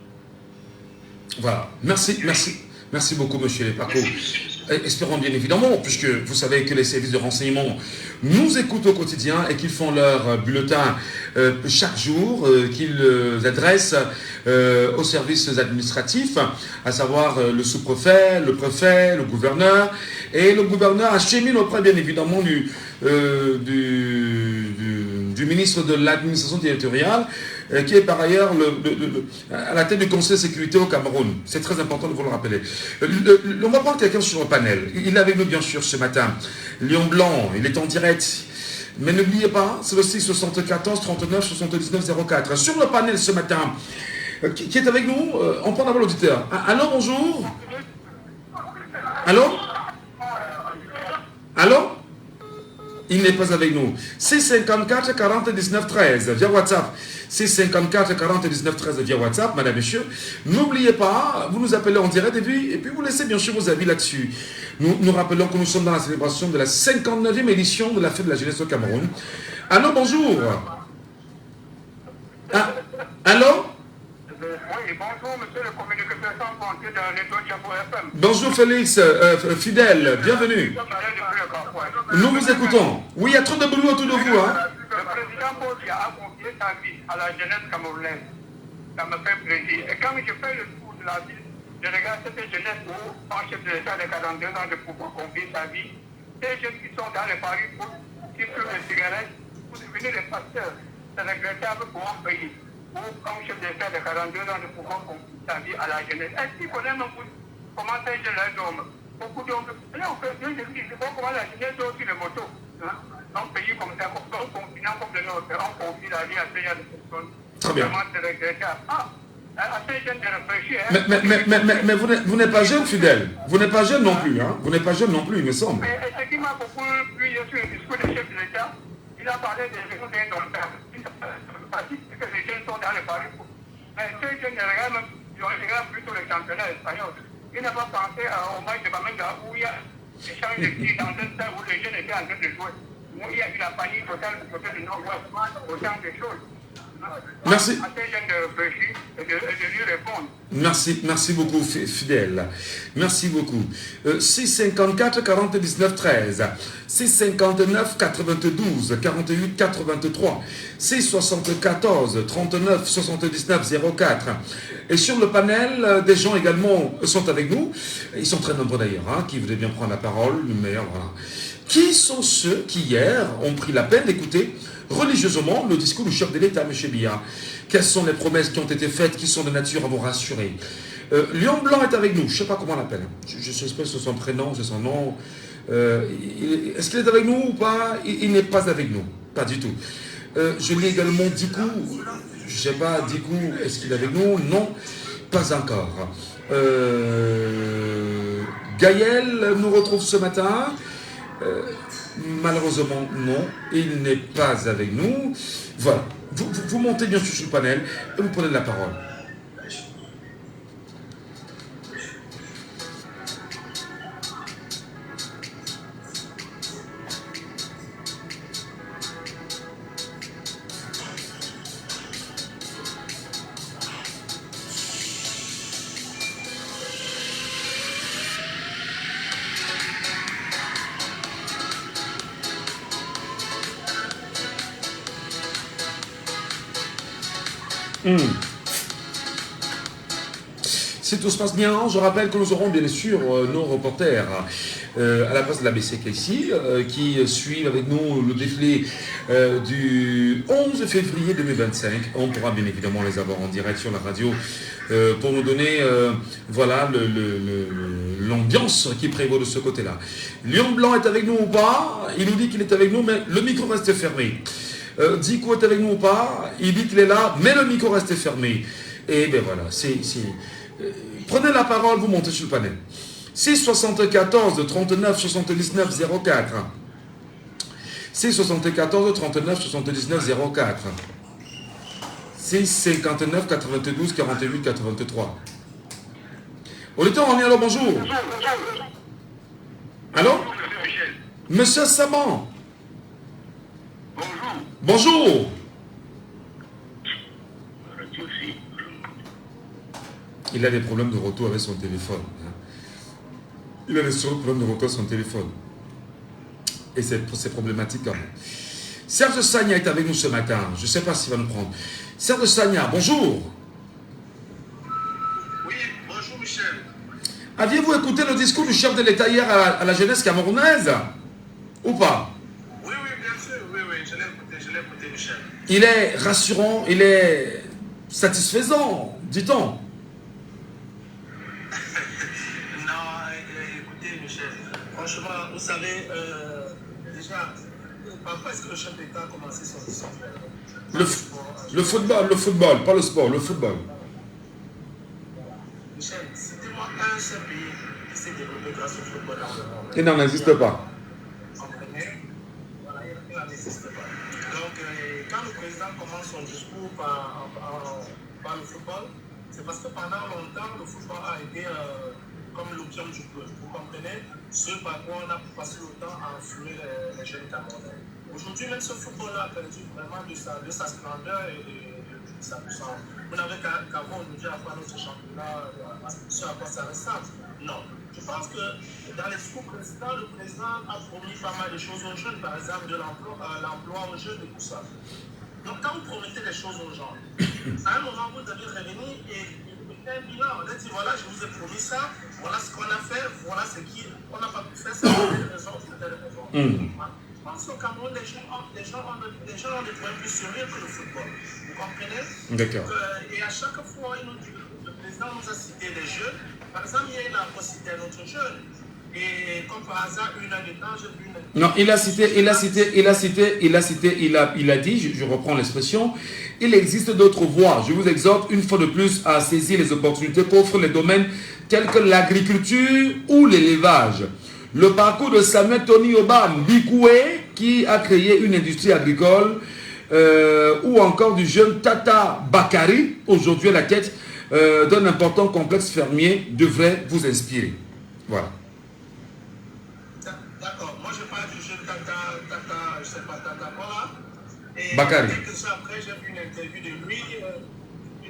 Voilà. Merci beaucoup, monsieur Lepako. Espérons bien évidemment, puisque vous savez que les services de renseignement nous écoutent au quotidien et qu'ils font leur bulletin chaque jour, qu'ils adressent aux services administratifs, à savoir le sous-préfet, le préfet, le gouverneur. Et le gouverneur achemine auprès bien évidemment du ministre de l'administration territoriale, qui est par ailleurs à la tête du Conseil de sécurité au Cameroun. C'est très important de vous le rappeler. On va prendre quelqu'un sur le panel. Il est avec nous bien sûr ce matin. Lion Blanc, il est en direct. Mais n'oubliez pas, c'est le 6 74 39 79 04. Sur le panel ce matin, qui est avec nous, on prend d'abord l'auditeur. Allô, bonjour. Allô? Il n'est pas avec nous. 654 40 19 13 via WhatsApp. 654 40 19 13 via WhatsApp, madame, monsieur. N'oubliez pas, vous nous appelez en direct et puis vous laissez bien sûr vos avis là-dessus. Nous rappelons que nous sommes dans la célébration de la 59e édition de la fête de la jeunesse au Cameroun. Allô, bonjour. Allô? Oui, bonjour, monsieur le communicateur sans frontières de l'étoile Chapeau FM. Bonjour Félix, fidèle, bienvenue. Nous vous écoutons. Oui, il y a trop de bruit autour de vous. Hein. Le président Paul a confié sa vie à la jeunesse camerounaise. Ça me fait plaisir. Et quand je fais le tour de la ville, je regarde cette jeunesse où, en chef de l'État de 42 ans, de pouvoir confier sa vie. Ces jeunes qui sont dans les paris pour qui fument les cigarettes, pour devenir des pasteurs. C'est regrettable pour un pays. Ou comme chef d'État de 42 ans, de pouvoir confier sa vie à la jeunesse. Est-ce qu'il connaît même comment ces jeunes dorment? Beaucoup d'hommes. Là, on fait bien, je dis, c'est pas comment la jeunesse dort sur les motos. Hein? Un pays comme ça, comme un continent comme le nôtre, on confie la vie à ces jeunes personnes. Très bien. Vraiment, c'est regrettable. À ces jeunes de réfléchir. Mais vous n'êtes pas jeune, fidèle. Vous n'êtes pas jeune non plus. Hein? Vous n'êtes pas jeune non plus, il me semble. Mais ce qui m'a beaucoup plu sur le discours du chef de l'État, il a parlé des jeunes d'un homme. Il a dit que les jeunes sont dans les paris. Mais ces jeunes regardent plutôt le championnat espagnol. Il n'a pas pensé au match de Bamenda où il y a des échanges de tirs dans un stade où les jeunes étaient en train de jouer. Où il y a eu la panique totale du côté du Nord-Ouest, autant de choses. Merci. À ces jeunes de réfléchir et de lui répondre. Merci beaucoup, fidèle. Merci beaucoup. 654 40 19 13, 659 92 48 83, 674 39 79 04. Et sur le panel, des gens également sont avec nous. Ils sont très nombreux d'ailleurs, hein, qui voulaient bien prendre la parole. Mais voilà. Qui sont ceux qui hier ont pris la peine d'écouter religieusement le discours du chef de l'État, M. Biya? Quelles sont les promesses qui ont été faites, qui sont de nature à vous rassurer? Lion Blanc est avec nous, je ne sais pas comment on l'appelle. Je sais pas si c'est son prénom, c'est son nom. Est-ce qu'il est avec nous ou pas? Il n'est pas avec nous, pas du tout. Je l'ai également Dikou, je ne sais pas, Dikou, est-ce qu'il est avec nous? Non, pas encore. Gaël nous retrouve ce matin. Malheureusement, non, il n'est pas avec nous. Voilà, vous montez bien sûr sur le panel et vous prenez la parole. Si tout se passe bien, je rappelle que nous aurons bien sûr nos reporters à la place de la BCK ici, qui suivent avec nous le défilé du 11 février 2025. On pourra bien évidemment les avoir en direct sur la radio pour nous donner voilà l'ambiance qui prévaut de ce côté-là. Lion Blanc est avec nous ou pas? Il nous dit qu'il est avec nous, mais le micro reste fermé. Dikou est avec nous ou pas? Il dit qu'il est là, mais le micro reste fermé. Et bien voilà, prenez la parole, vous montez sur le panel. 674 39 79 04. 674 39 79 04. 6 59 92 48 83. Auditeur, on est là, bonjour. Allô? Monsieur Saban. Bonjour. Il a des problèmes de retour avec son téléphone. Il a des problèmes de retour avec son téléphone. Et c'est problématique quand même. Serge Sagna est avec nous ce matin. Je ne sais pas s'il va nous prendre. Serge Sagna, bonjour. Oui, bonjour Michel. Aviez-vous écouté le discours du chef de l'État hier à la jeunesse camerounaise? Ou pas? Oui, bien sûr. Oui, je l'ai écouté, Michel. Il est rassurant, il est satisfaisant, dit-on. Franchement, vous savez, déjà, parfois est-ce que le chef d'État a commencé son discours? Le football, pas le sport, le football. Michel, citez-moi un seul pays qui s'est développé grâce au football dans le monde. Il n'en existe pas. Comprenez? Voilà, il n'en existe pas. Donc, quand le président commence son discours par le football, c'est parce que pendant longtemps, le football a été comme l'option du peuple. Vous comprenez? Ce par quoi on a passé le temps à influer les jeunes Camerounais. Aujourd'hui, même ce football-là a perdu vraiment de sa splendeur et de sa puissance. Vous n'avez qu'à voir aujourd'hui à quoi notre championnat, ce à quoi ça ressemble. Non. Je pense que dans les discours précédents, le président a promis pas mal de choses aux jeunes, par exemple de l'emploi aux jeunes et tout ça. Donc quand vous promettez des choses aux gens, à un moment vous devez revenir et un bilan. On a dit voilà, je vous ai promis ça, voilà ce qu'on a fait, voilà ce qu'on n'a pas pu faire, c'est pour telle raison, pour telle raison. Je pense qu'au Cameroun, les gens ont des points plus sérieux que le football. Vous comprenez? D'accord. Et à chaque fois, le président nous a cité des jeunes. Par exemple, il a cité un autre jeune. Et comme par hasard, une heure de temps, j'ai vu une... Non, il a dit, je reprends l'expression, il existe d'autres voies. Je vous exhorte une fois de plus à saisir les opportunités qu'offrent les domaines tels que l'agriculture ou l'élevage. Le parcours de Samuel Tony Oban Bikoué, qui a créé une industrie agricole, ou encore du jeune Tata Bakari, aujourd'hui à la tête d'un important complexe fermier, devrait vous inspirer. Voilà. D'accord, moi je parle du jeune Tata, je sais pas, Tata quoi. Et Bakari. quelques jours après, j'ai vu une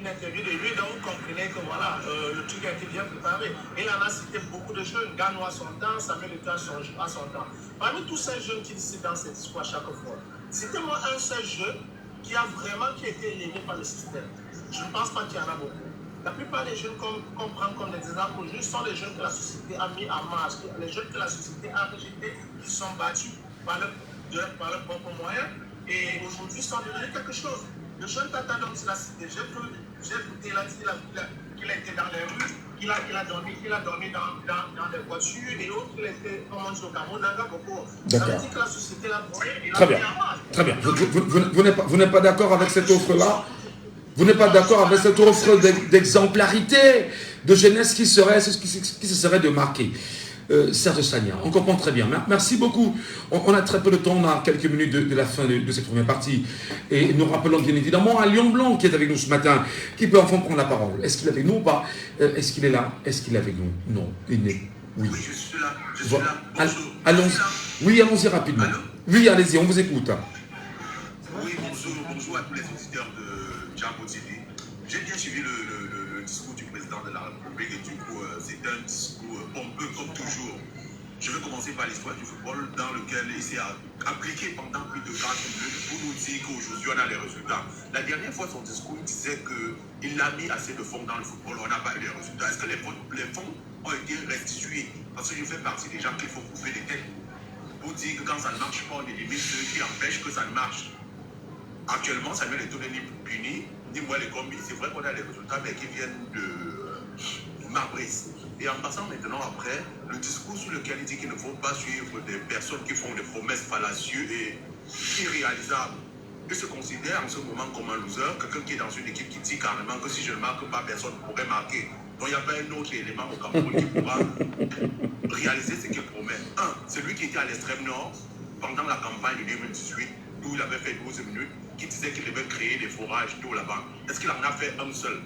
interview de lui, donc vous comprenez que voilà, le truc a été bien préparé. Il en a cité beaucoup de jeunes, Gano à son temps, Samuel Eto'o à son temps. Parmi tous ces jeunes qui citent dans ces discours à chaque fois, citez-moi un seul jeune qui a été élevé par le système. Je ne pense pas qu'il y en a beaucoup. La plupart des jeunes qu'on prend comme des exemples aujourd'hui sont les jeunes que la société a mis en marche, les jeunes que la société a rejetés, qui sont battus par leurs propres moyens et aujourd'hui sont devenus quelque chose. Le jeune Tata, donc, c'est la cité. J'ai écouté, il a dit qu'il a été dans les rues, il a dormi dans des voitures et autres, il était, comme on dit au Cameroun, dans Gaboko. Ça veut dire que la société l'a broyé et l'a mis en marche. Très bien. Vous n'êtes pas d'accord avec cette offre-là? Vous n'êtes pas d'accord avec cette offre d'exemplarité, de jeunesse qui se serait de marquer? Serge Sagna, on comprend très bien. Merci beaucoup. On a très peu de temps, on a quelques minutes de la fin de cette première partie. Et nous rappelons bien évidemment à Lion Blanc qui est avec nous ce matin, qui peut enfin prendre la parole. Est-ce qu'il est avec nous ou pas? Est-ce qu'il est là? Est-ce qu'il est avec nous? Non, il n'est. Oui, je suis là. Bonjour. Allons-y. Oui, allons-y rapidement. Allô? Oui, allez-y, on vous écoute. Oui, bonjour à tous les auditeurs de Djambo TV. J'ai bien suivi le discours du président de la République et du coup, c'est un discours pompeux comme toujours. Je vais commencer par l'histoire du football dans lequel il s'est appliqué pendant plus de 40 minutes pour nous dire qu'aujourd'hui on a les résultats. La dernière fois, son discours il disait qu'il a mis assez de fonds dans le football, on n'a pas eu les résultats. Est-ce que les fonds ont été restitués? Parce que je fais partie des gens qu'il faut couper des têtes pour dire que quand ça ne marche pas, on élimine ceux qui empêchent que ça ne marche. Actuellement, Samuel Eto'o n'est ni puni, ni moi les combis. C'est vrai qu'on a les résultats, mais qui viennent de Marbrice. Et en passant maintenant après, le discours sur lequel il dit qu'il ne faut pas suivre des personnes qui font des promesses fallacieuses et irréalisables. Il se considère en ce moment comme un loser, quelqu'un qui est dans une équipe qui dit carrément que si je ne marque pas, personne ne pourrait marquer. Donc il n'y a pas un autre élément au Cameroun qui pourra réaliser ce qu'il promet. Un, celui qui était à l'extrême nord, pendant la campagne de 2018, où il avait fait 12 minutes, qui disait qu'il devait créer des forages d'eau là-bas. Est-ce qu'il en a fait un seul?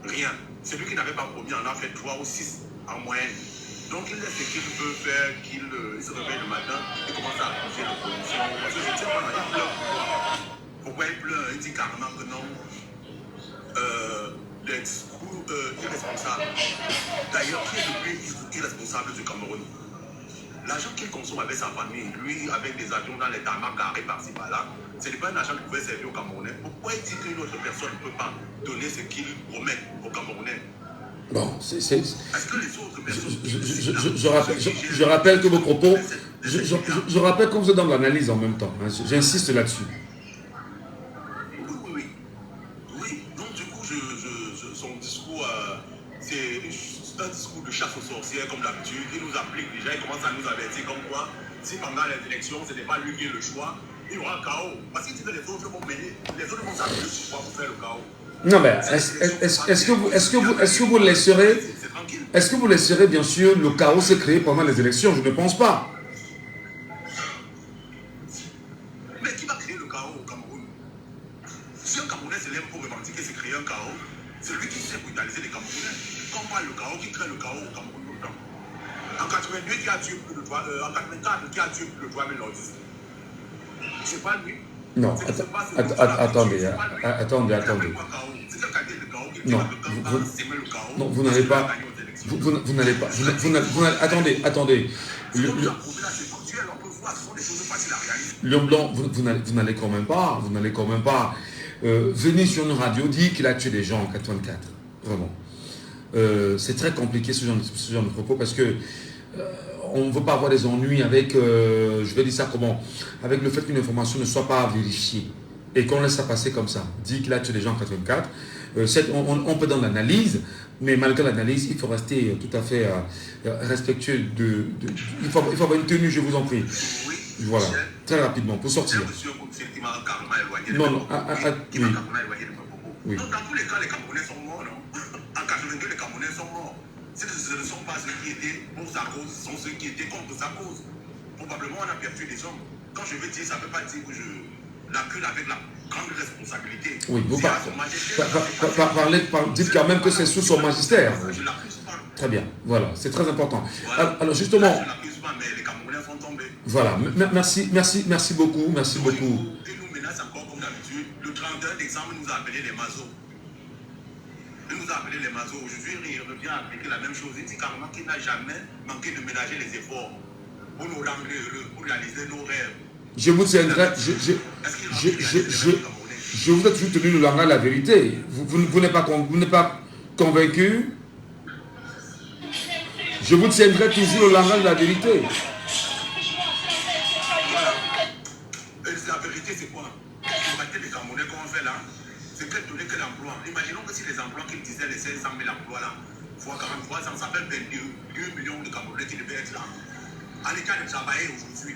Rien. Celui qui n'avait pas promis en a fait 3 ou 6 en moyenne. Donc il laisse ce qu'il veut faire, qu'il se réveille le matin et commence à accuser l'opposition. Parce que je ne sais pas, il pleure. Pourquoi il pleure? Il dit carrément que non. Les discours irresponsables. D'ailleurs, qui est le plus irresponsable du Cameroun? L'argent qu'il consomme avec sa famille, lui, avec des avions dans les tarmacs carrés par-ci par-là, ce n'est pas un argent qui pouvait servir aux Camerounais. Pourquoi il dit qu'une autre personne ne peut pas donner ce qu'il promet aux Camerounais? Bon, Est-ce que les autres personnes... je rappelle que vos propos... Je rappelle que vous êtes dans l'analyse en même temps. Hein, j'insiste là-dessus. Oui. Donc du coup, son discours, c'est un discours de chasse aux sorcières comme d'habitude. Il nous applique déjà, il commence à nous avertir comme quoi, si pendant les élections, ce n'est pas lui qui est le choix, il y aura un chaos. Parce qu'il dit que les autres vont mener, les autres vont s'appuyer sur quoi pour faire le chaos. Non, mais est-ce que vous laisserez bien sûr le chaos se créer pendant les élections? Je ne pense pas. Mais qui va créer le chaos au Cameroun? Si un Camerounais se lève pour revendiquer, c'est créer un chaos, c'est lui qui sait brutaliser les Camerounais. Quand on parle le chaos, qui crée le chaos au Cameroun tout le temps? En 82, qui a tué plus de 3, en 84, qui a tué plus de 3000 nordistes? C'est pas lui. Non, attendez. Non, vous n'allez pas. Vous n'allez pas. Attendez. Lion Blanc, vous n'allez quand même pas. Venir sur une radio dire qu'il a tué des gens en 84. Vraiment. C'est très compliqué ce genre de propos parce que on ne veut pas avoir des ennuis avec, je vais dire ça comment, avec le fait qu'une information ne soit pas vérifiée et qu'on laisse ça passer comme ça. Dit qu'il a tué des gens en 84. On peut dans l'analyse, mais malgré l'analyse, il faut rester tout à fait respectueux il faut avoir une tenue, je vous en prie. Voilà, très rapidement, pour sortir. Non, oui. Donc, dans tous les cas, les Camerounais sont morts, non? En 82, les Camerounais sont morts. Ce ne sont pas ceux qui étaient pour sa cause, ce sont ceux qui étaient contre sa cause. Probablement, on a perdu des hommes. Quand je veux dire, ça ne veut pas dire que je l'accuse avec la grande responsabilité. Oui, vous dites quand même que c'est sous son magistère. Je ne l'accuse pas. Très bien, voilà, c'est très important. Voilà. Alors justement... Je ne l'accuse pas, mais les Camerounais sont tombés. Voilà, merci beaucoup. Et nous menace encore comme d'habitude. Le 31 décembre, il nous a appelé les mazos. Aujourd'hui, il revient à appliquer la même chose. Il dit carrément qu'il n'a jamais manqué de ménager les efforts pour nous rendre heureux, pour réaliser nos rêves. Je vous tiendrai, je vous ai toujours tenu le langage de la vérité. Vous n'êtes pas convaincu? Je vous tiendrai toujours le langage de la vérité. Voilà. La vérité, c'est quoi? Combattre les Camerounais qu'on fait là, c'est quel donner quel emploi? Imaginons que si les emplois qu'ils disaient, les 500 000 emplois là, fois 43, ça fait 2 millions de Camerounais qui devaient être là. En l'état de travailler aujourd'hui.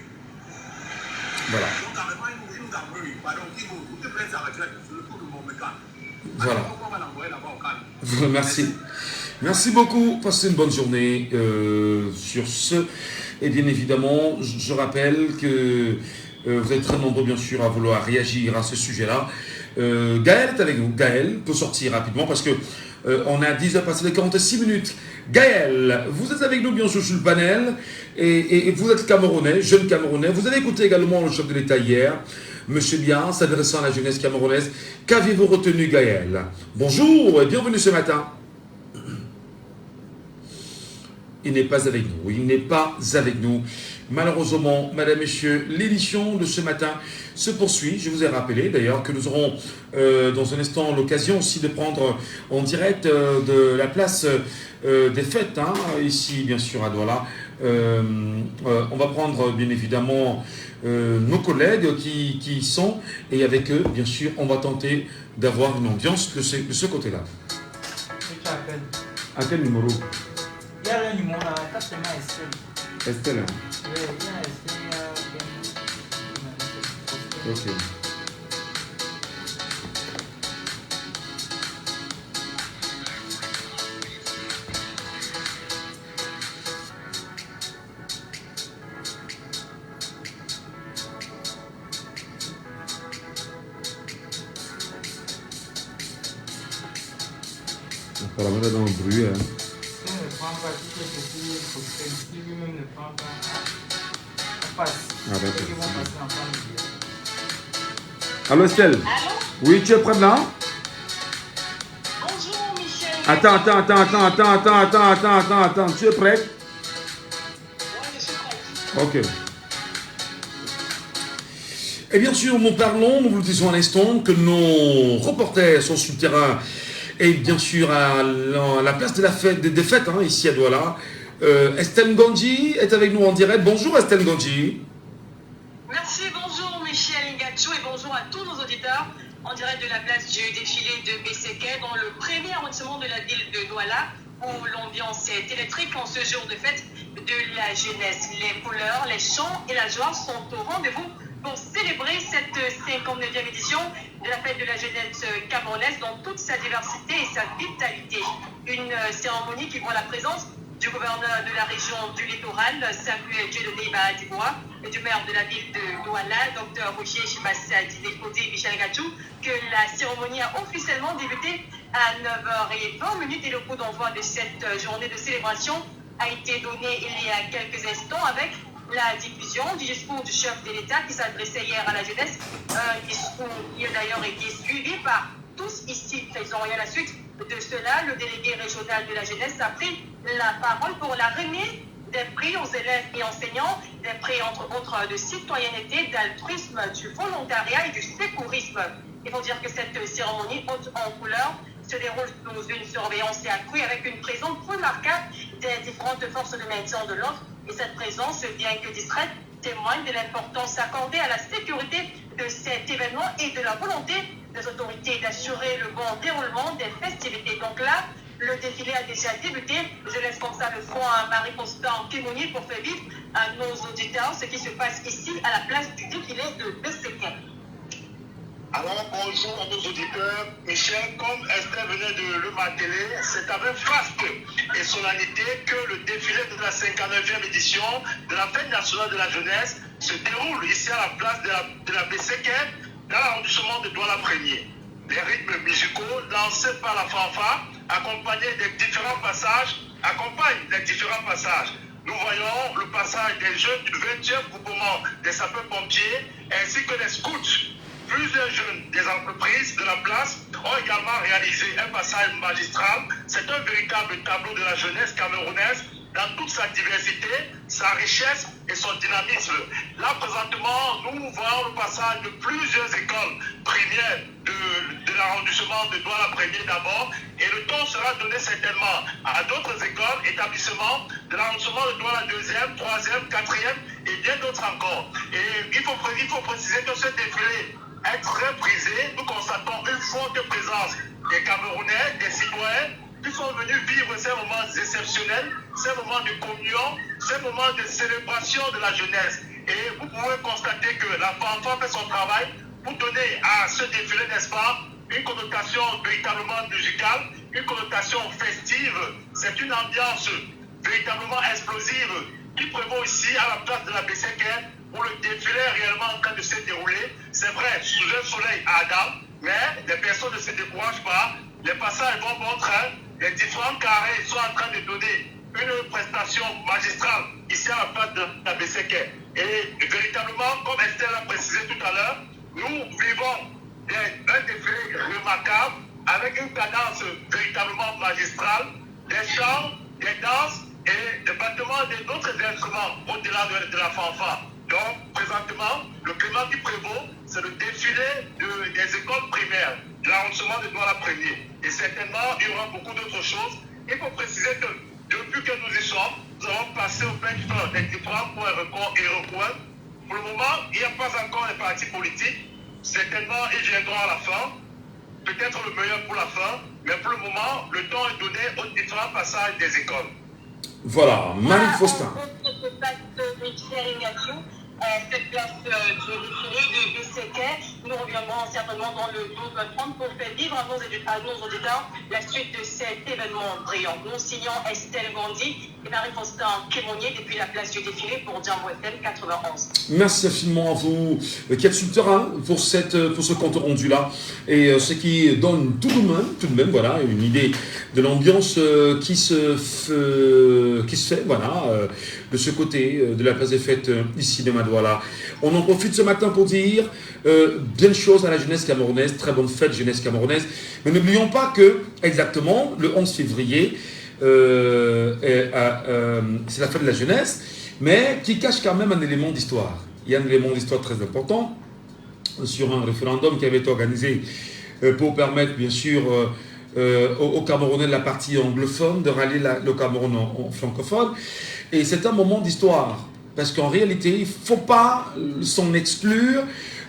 Voilà. Donc, carrément, ils nous embrouillent. Pardon, ils nous prennent sa retraite sur le tour de mon mécan. Voilà. On va l'envoyer là-bas au calme. Merci beaucoup. Passez une bonne journée. Sur ce, et bien évidemment, je rappelle que vous êtes très nombreux, bien sûr, à vouloir réagir à ce sujet-là. Gaël est avec nous. Gaël peut sortir rapidement parce que on a 10 heures passées de 46 minutes. Gaël, vous êtes avec nous, bien sûr, sur le panel. Et vous êtes Camerounais, jeune Camerounais. Vous avez écouté également le chef de l'État hier, Monsieur Biya, s'adressant à la jeunesse camerounaise. Qu'avez-vous retenu, Gaël? Bonjour et bienvenue ce matin. Il n'est pas avec nous. Malheureusement, Madame, Messieurs, l'édition de ce matin se poursuit. Je vous ai rappelé d'ailleurs que nous aurons dans un instant l'occasion aussi de prendre en direct de la place des fêtes, hein, ici bien sûr à Douala. On va prendre bien évidemment nos collègues qui y sont et avec eux, bien sûr, on va tenter d'avoir une ambiance de ce côté-là. À quel numéro? Il y a un numéro là, c'est Estelle. Estelle, hein? Oui, il y a Estelle. Ok. Apparemment, dans le bruit. Hein. Si on ne prend pas tout ce qui est lui-même ne prend pas. On passe. Ah, d'accord. Ils vont passer en temps de dire. Allô, Estelle? Allô? Oui, tu es prête là? Bonjour, Michel. Attends. Tu es prête? Oui, je suis prête. Ok. Et bien sûr, nous parlons, nous vous le disons à l'instant, que nos reporters sont sur le terrain et bien sûr à la place de la fête, des fêtes, hein, ici à Douala. Estelle Ngandji est avec nous en direct. Bonjour Estelle Ngandji. Merci, bonjour Michel Ngachou et bonjour à tous nos auditeurs en direct de la place du défilé de Besséquet dans le premier arrondissement de la ville de Douala où l'ambiance est électrique en ce jour de fête de la jeunesse. Les couleurs, les chants et la joie sont au rendez-vous pour célébrer cette 59e édition de la fête de la jeunesse camerounaise dans toute sa diversité et sa vitalité. Une cérémonie qui voit la présence du gouverneur de la région du littoral, Samuel Dieudonné Bahadibois, et du maire de la ville de Douala, Dr Roger Chibassa Didekodi Michel Ngachou, que la cérémonie a officiellement débuté à 9h20 et le coup d'envoi de cette journée de célébration a été donné il y a quelques instants avec la diffusion du discours du chef de l'État qui s'adressait hier à la jeunesse, un discours qui a d'ailleurs été suivi par tous ici présents. Et à la suite de cela, le délégué régional de la jeunesse a pris la parole pour la remise des prix aux élèves et enseignants, des prix entre autres de citoyenneté, d'altruisme, du volontariat et du sécurisme. Il faut dire que cette cérémonie haute en couleur se déroule sous une surveillance accrue avec une présence remarquable des différentes forces de maintien de l'ordre. Et cette présence, bien que discrète, témoigne de l'importance accordée à la sécurité de cet événement et de la volonté des autorités d'assurer le bon déroulement des festivités. Donc là, le défilé a déjà débuté. Je laisse comme ça le front à Marie-Constant Kimouni pour faire vivre à nos auditeurs ce qui se passe ici à la place du défilé de Besséquet. Alors bonjour à nos auditeurs. Michel, comme Esther venait de le marteler, c'est avec faste et solennité que le défilé de la 59e édition de la Fête nationale de la jeunesse se déroule ici à la place de la Besséquet, dans l'arrondissement de Douala-Premier. Les rythmes musicaux lancés par la fanfare, accompagnés des différents passages, accompagnent les différents passages. Nous voyons le passage des jeunes du 20e groupement des sapeurs-pompiers ainsi que des scouts. Plusieurs jeunes des entreprises de la place ont également réalisé un passage magistral. C'est un véritable tableau de la jeunesse camerounaise dans toute sa diversité, sa richesse et son dynamisme. Là, présentement, nous voyons le passage de plusieurs écoles primaires de l'arrondissement de Douala-Premier d'abord, et le temps sera donné certainement à d'autres écoles, établissements de l'arrondissement de Douala 2e, 3e, 4e et bien d'autres encore. Et il faut préciser que ce défilé est très prisé. Nous constatons une forte présence des Camerounais, des citoyens qui sont venus vivre ces moments exceptionnels, ces moments de communion, ces moments de célébration de la jeunesse. Et vous pouvez constater que la fanfare fait son travail pour donner à ce défilé, n'est-ce pas, une connotation véritablement musicale, une connotation festive. C'est une ambiance véritablement explosive qui prévaut ici à la place de la Besséquet, où le défilé est réellement en train de se dérouler. C'est vrai, sous un soleil ardent, mais les personnes ne se découragent pas. Les passages vont bon train. Les différents carrés sont en train de donner une prestation magistrale ici à la place de la Besséquet. Et véritablement, comme Estelle l'a précisé tout à l'heure, nous vivons un défilé remarquable avec une cadence véritablement magistrale, des chants, des danses et des battements d'autres instruments au-delà de la fanfare. Donc, présentement, le climat qui prévaut, c'est le défilé des écoles primaires, de l'arrondissement de Douala-Premier. Et certainement, il y aura beaucoup d'autres choses. Il faut préciser que depuis que nous y sommes, nous avons passé au peigne fin des différents points et recoins. Pour le moment, il n'y a pas encore les partis politiques. Certainement, ils viendront à la fin. Peut-être le meilleur pour la fin. Mais pour le moment, le temps est donné aux différents passages des écoles. Voilà, Marie Faustin. cette place du défilé de BCK. Nous reviendrons certainement dans le 12h30 pour faire vivre à nos auditeurs la suite de cet événement brillant. Nous signons Estelle Gandhi et Marie-Faustin Kémonier depuis la place du défilé pour Djambo FM 91. Merci infiniment à vous, Ketchup Terrain, pour ce compte rendu-là. Et ce qui donne tout de même voilà, une idée de l'ambiance qui se fait voilà, de ce côté de la place des fêtes ici de Madoula. On en profite ce matin pour dire bien de choses à la jeunesse camerounaise, très bonne fête jeunesse camerounaise. Mais n'oublions pas que, exactement, le 11 février, c'est la fête de la jeunesse, mais qui cache quand même un élément d'histoire. Il y a un élément d'histoire très important sur un référendum qui avait été organisé pour permettre, bien sûr, aux Camerounais de la partie anglophone de rallier le Cameroun en francophone. Et c'est un moment d'histoire, parce qu'en réalité, il ne faut pas s'en exclure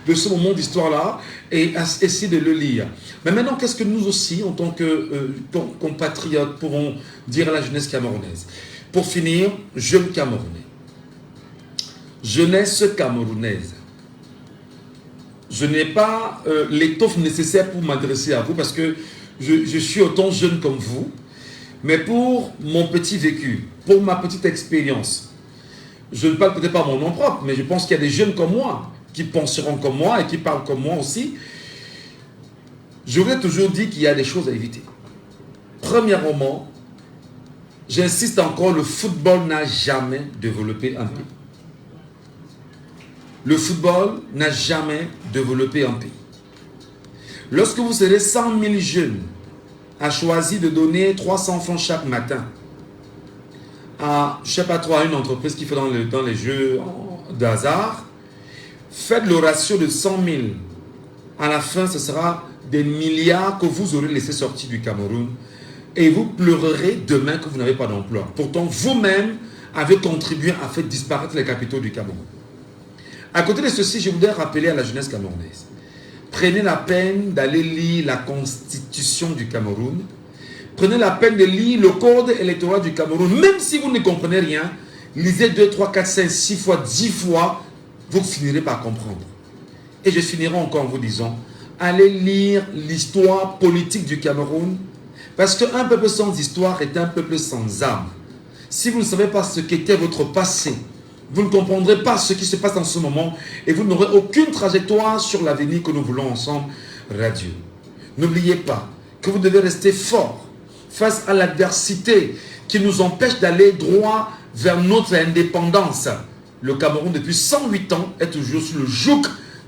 de ce moment d'histoire-là et essayer de le lire. Mais maintenant, qu'est-ce que nous aussi, en tant que compatriotes, pourrons dire à la jeunesse camerounaise? Pour finir, jeunes Camerounais, jeunesse camerounaise, je n'ai pas l'étoffe nécessaire pour m'adresser à vous parce que je suis autant jeune comme vous, mais pour mon petit vécu, pour ma petite expérience, je ne parle peut-être pas mon nom propre, mais je pense qu'il y a des jeunes comme moi qui penseront comme moi et qui parlent comme moi aussi. J'aurais toujours dit qu'il y a des choses à éviter. Premièrement, j'insiste encore, le football n'a jamais développé un pays. Le football n'a jamais développé un pays. Lorsque vous serez 100 000 jeunes à choisir de donner 300 francs chaque matin à, je ne sais pas trop, à une entreprise qui fait dans les jeux de hasard, faites le ratio de 100 000. À la fin, ce sera des milliards que vous aurez laissé sortir du Cameroun et vous pleurerez demain que vous n'avez pas d'emploi. Pourtant, vous-même avez contribué à faire disparaître les capitaux du Cameroun. À côté de ceci, je voudrais rappeler à la jeunesse camerounaise, prenez la peine d'aller lire la constitution du Cameroun, prenez la peine de lire le code électoral du Cameroun, même si vous ne comprenez rien, lisez 2, 3, 4, 5, 6 fois, 10 fois, vous finirez par comprendre. Et je finirai encore en vous disant, allez lire l'histoire politique du Cameroun, parce qu'un peuple sans histoire est un peuple sans âme. Si vous ne savez pas ce qu'était votre passé, vous ne comprendrez pas ce qui se passe en ce moment et vous n'aurez aucune trajectoire sur l'avenir que nous voulons ensemble radieux. N'oubliez pas que vous devez rester fort face à l'adversité qui nous empêche d'aller droit vers notre indépendance. Le Cameroun, depuis 108 ans, est toujours sous le joug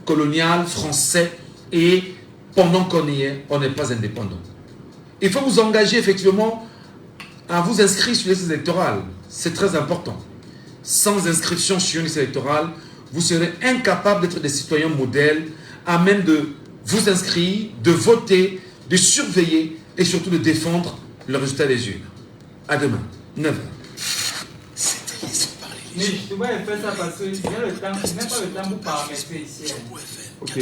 colonial français et pendant qu'on y est, on n'est pas indépendant. Il faut vous engager effectivement à vous inscrire sur les listes électorales. C'est très important. Sans inscription sur une liste électorale, vous serez incapable d'être des citoyens modèles, à même de vous inscrire, de voter, de surveiller et surtout de défendre le résultat des urnes. À demain, 9h. Mais je dois faire ça parce que j'ai le temps, même pas le temps pour paramétrer ici. Ok.